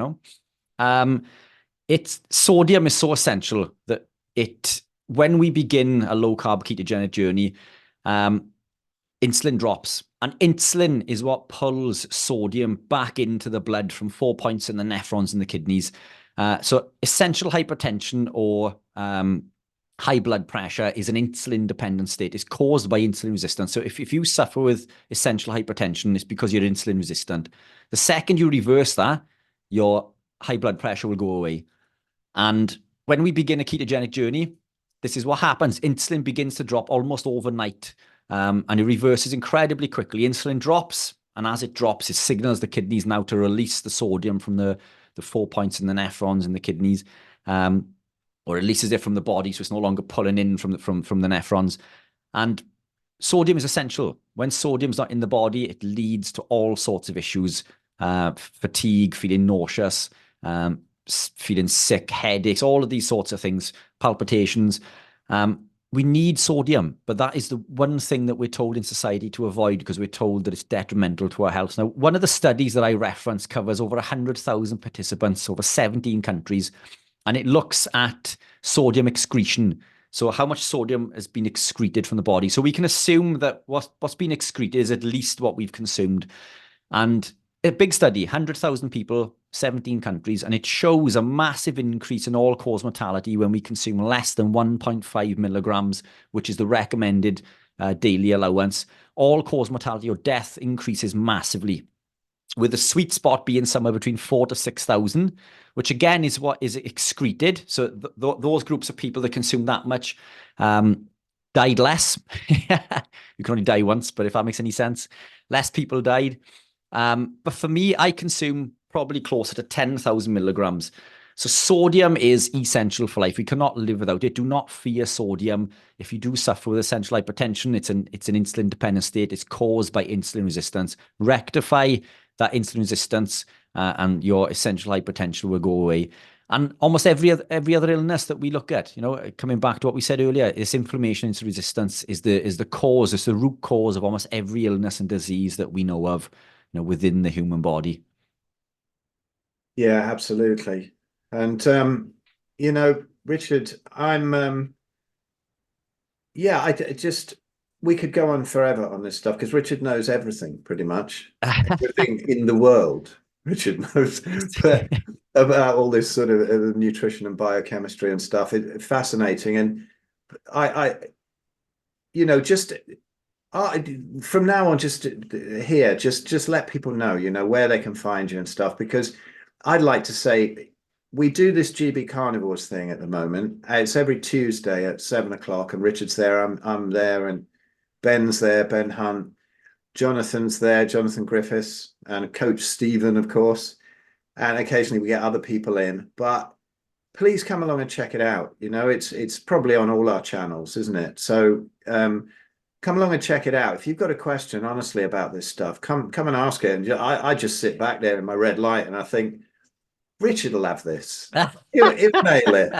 It's sodium is so essential that when we begin a low carb ketogenic journey, insulin drops. And insulin is what pulls sodium back into the blood from 4 points in the nephrons in the kidneys. So essential hypertension or high blood pressure is an insulin-dependent state. It's caused by insulin resistance. So if you suffer with essential hypertension, it's because you're insulin resistant. The second you reverse that, your high blood pressure will go away. And when we begin a ketogenic journey, this is what happens. Insulin begins to drop almost overnight, and it reverses incredibly quickly. Insulin drops, and as it drops, it signals the kidneys now to release the sodium from the 4 points in the nephrons in the kidneys, or releases it from the body, so it's no longer pulling in from the nephrons. And sodium is essential. When sodium's not in the body, it leads to all sorts of issues: fatigue, feeling nauseous, feeling sick, headaches, all of these sorts of things, palpitations. We need sodium, but that is the one thing that we're told in society to avoid because we're told that it's detrimental to our health. Now, one of the studies that I reference covers over 100,000 participants over 17 countries, and it looks at sodium excretion. So how much sodium has been excreted from the body. So we can assume that what's been excreted is at least what we've consumed. And a big study, 100,000 people, 17 countries, and it shows a massive increase in all-cause mortality when we consume less than 1.5 milligrams, which is the recommended daily allowance. All-cause mortality or death increases massively, with the sweet spot being somewhere between 4,000 to 6,000, which again is what is excreted. So those groups of people that consume that much died less. You can only die once, but if that makes any sense, less people died. But for me, I consume probably closer to 10,000 milligrams. So sodium is essential for life. We cannot live without it. Do not fear sodium. If you do suffer with essential hypertension, it's an insulin dependent state. It's caused by insulin resistance. Rectify that insulin resistance and your essential hypertension will go away. And almost every other illness that we look at, coming back to what we said earlier, is inflammation, insulin resistance is the cause, it's the root cause of almost every illness and disease that we know of, within the human body. Yeah, absolutely. And Richard, we could go on forever on this stuff because Richard knows everything, pretty much everything in the world. Richard knows about all this sort of nutrition and biochemistry and stuff. It's fascinating, and from now on, just let people know, where they can find you and stuff, because I'd like to say we do this GB Carnivores thing at the moment. It's every Tuesday at 7:00, and Richard's there. I'm there, and Ben's there, Ben Hunt, Jonathan's there, Jonathan Griffiths, and Coach Stephen, of course. And occasionally we get other people in, but please come along and check it out. It's probably on all our channels, isn't it? So come along and check it out. If you've got a question, honestly, about this stuff, come and ask it. And I just sit back there in my red light and I think, Richard will have this. He'll nail it.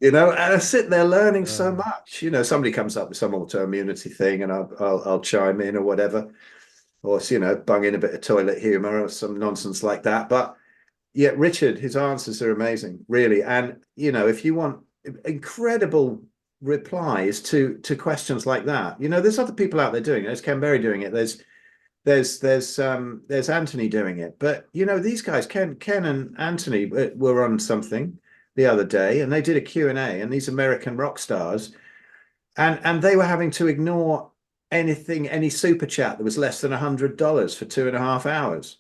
And I sit there learning so much. Somebody comes up with some autoimmunity thing and I'll chime in or whatever. Or, bung in a bit of toilet humor or some nonsense like that. But yeah, Richard, his answers are amazing, really. And, if you want incredible replies to questions like that, there's other people out there doing it. There's Ken Berry doing it. There's Anthony doing it, but these guys, Ken and Anthony, were on something the other day, and they did a Q&A, and these American rock stars, and they were having to ignore any super chat that was less than $100 for 2.5 hours.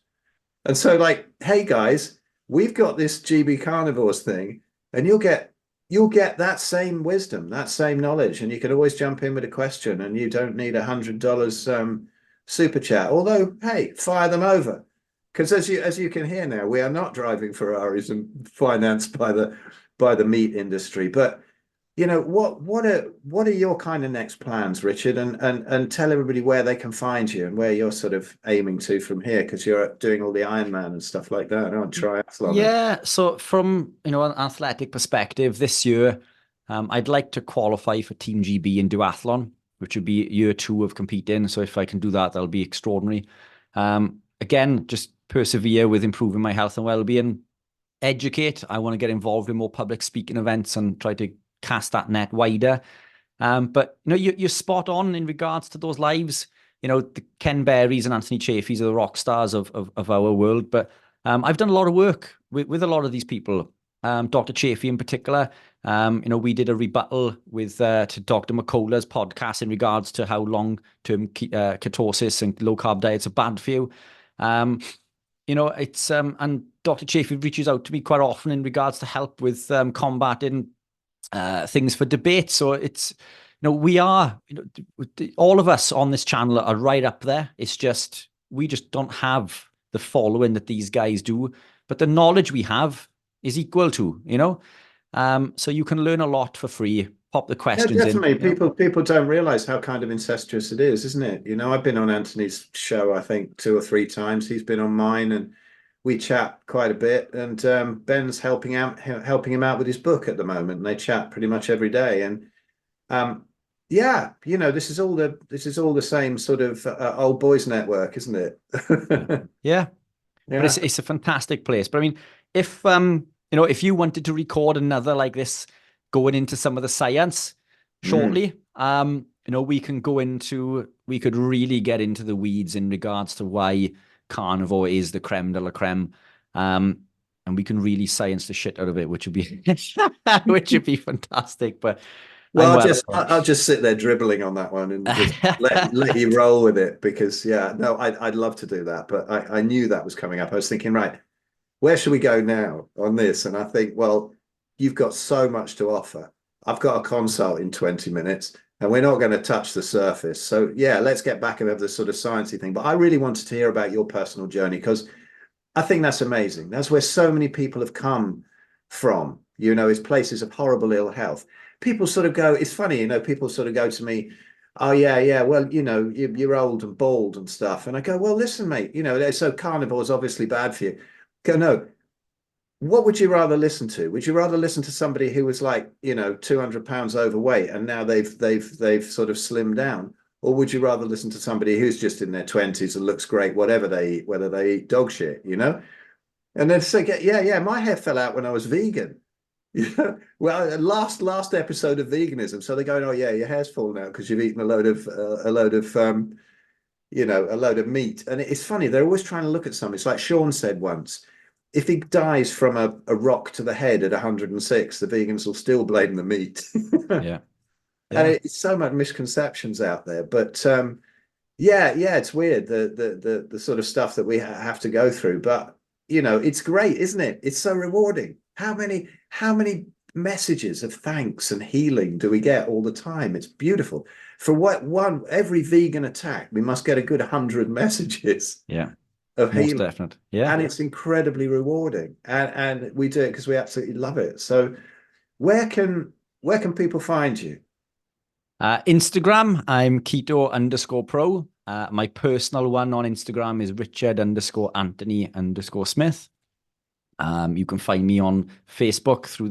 And so, like, hey guys, we've got this GB Carnivores thing, and you'll get that same wisdom, that same knowledge, and you can always jump in with a question, and you don't need $100 super chat. Although, hey, fire them over, because as you can hear now, we are not driving Ferraris and financed by the meat industry. But what are your kind of next plans, Richard? And tell everybody where they can find you and where you're sort of aiming to from here, because you're doing all the Ironman and stuff like that, on triathlon. Yeah. So from an athletic perspective, this year, I'd like to qualify for Team GB in duathlon, which would be year 2 of competing. So if I can do that, that'll be extraordinary. Again, just persevere with improving my health and well-being. Educate. I want to get involved in more public speaking events and try to cast that net wider. But you're spot on in regards to those lives. The Ken Berrys and Anthony Chaffees are the rock stars of our world. But I've done a lot of work with a lot of these people. Dr. Chaffee in particular. We did a rebuttal with to Dr. McCullough's podcast in regards to how long-term ketosis and low-carb diets are bad for you. It's and Dr. Chaffee reaches out to me quite often in regards to help with combating things for debate. So it's we are all of us on this channel are right up there. It's just we just don't have the following that these guys do, but the knowledge we have is equal to, so you can learn a lot for free. Pop the questions in. Definitely. People don't realize how kind of incestuous it is, isn't it? I've been on Anthony's show, I think 2 or 3 times. He's been on mine, and we chat quite a bit. And Ben's helping him out with his book at the moment. And they chat pretty much every day. And this is all the same sort of old boys network, isn't it? Yeah. But it's a fantastic place. But I mean, if you wanted to record another like this, going into some of the science shortly, we could really get into the weeds in regards to why carnivore is the creme de la creme. and we can really science the shit out of it, which would be which would be fantastic. But Well, I'll just sit there dribbling on that one and just let you roll with it, because no, I'd love to do that, but I knew that was coming up. I was thinking, right, where should we go now on this? And I think, well, you've got so much to offer. I've got a consult in 20 minutes and we're not going to touch the surface. So yeah, let's get back and have this sort of sciencey thing. But I really wanted to hear about your personal journey, because I think that's amazing. That's where so many people have come from, is places of horrible ill health. People sort of go, it's funny, people sort of go to me, oh yeah, well, you're old and bald and stuff. And I go, well, listen, mate, so carnivore is obviously bad for you. Go, no, what would you rather listen to? Would you rather listen to somebody who was like, 200 pounds overweight and now they've sort of slimmed down? Or would you rather listen to somebody who's just in their 20s and looks great, whatever they eat, whether they eat dog shit, And then say, yeah, my hair fell out when I was vegan. Well, last episode of veganism. So they're going, oh yeah, your hair's fallen out because you've eaten a load of meat. And it's funny, they're always trying to look at something. It's like Sean said once, if he dies from a rock to the head at 106, the vegans will still blame the meat. Yeah. And it's so much misconceptions out there. But it's weird, the sort of stuff that we have to go through. But it's great, isn't it? It's so rewarding. How many messages of thanks and healing do we get all the time? It's beautiful. For every vegan attack, we must get a good 100 messages. Yeah. Of healing. Most definite. Yeah. And it's incredibly rewarding. And we do it because we absolutely love it. So where can people find you? Instagram, I'm keto_pro. My personal one on Instagram is Richard_Anthony_Smith. You can find me on Facebook through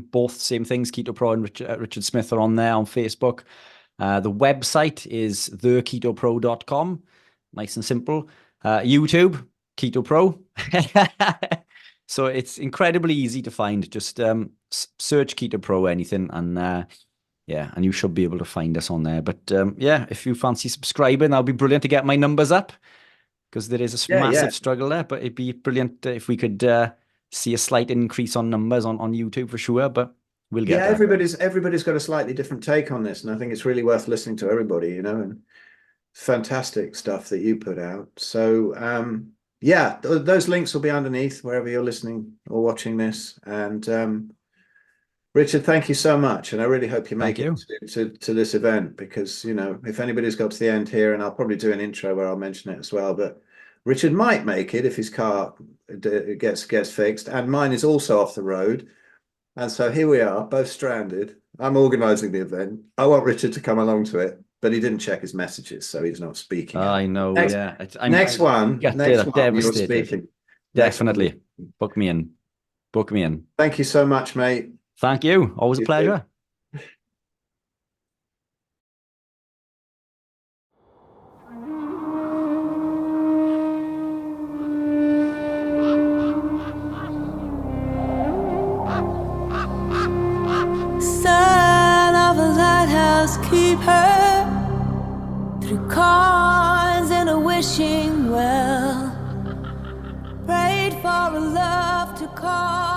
both same things. Keto Pro and Richard Smith are on there on Facebook. The website is theketopro.com. Nice and simple. YouTube, Keto Pro. So it's incredibly easy to find. Just search Keto Pro anything, and and you should be able to find us on there. But if you fancy subscribing, that'll be brilliant to get my numbers up, because there is a massive struggle there. But it'd be brilliant if we could see a slight increase on numbers on YouTube for sure. But we'll get there. Everybody's got a slightly different take on this, and I think it's really worth listening to everybody, and fantastic stuff that you put out. So those links will be underneath wherever you're listening or watching this. And Richard, thank you so much, and I really hope you make it to this event, because if anybody's got to the end here, and I'll probably do an intro where I'll mention it as well, but Richard might make it if his car gets fixed, and mine is also off the road, and so here we are, both stranded. I'm organising the event. I want Richard to come along to it, but he didn't check his messages, so he's not speaking. I know. Next one, you're speaking. Definitely. Book me in. Thank you so much, mate. Thank you. Always a pleasure. Son of a lighthouse keeper, through coins and a wishing well, prayed for a love to call.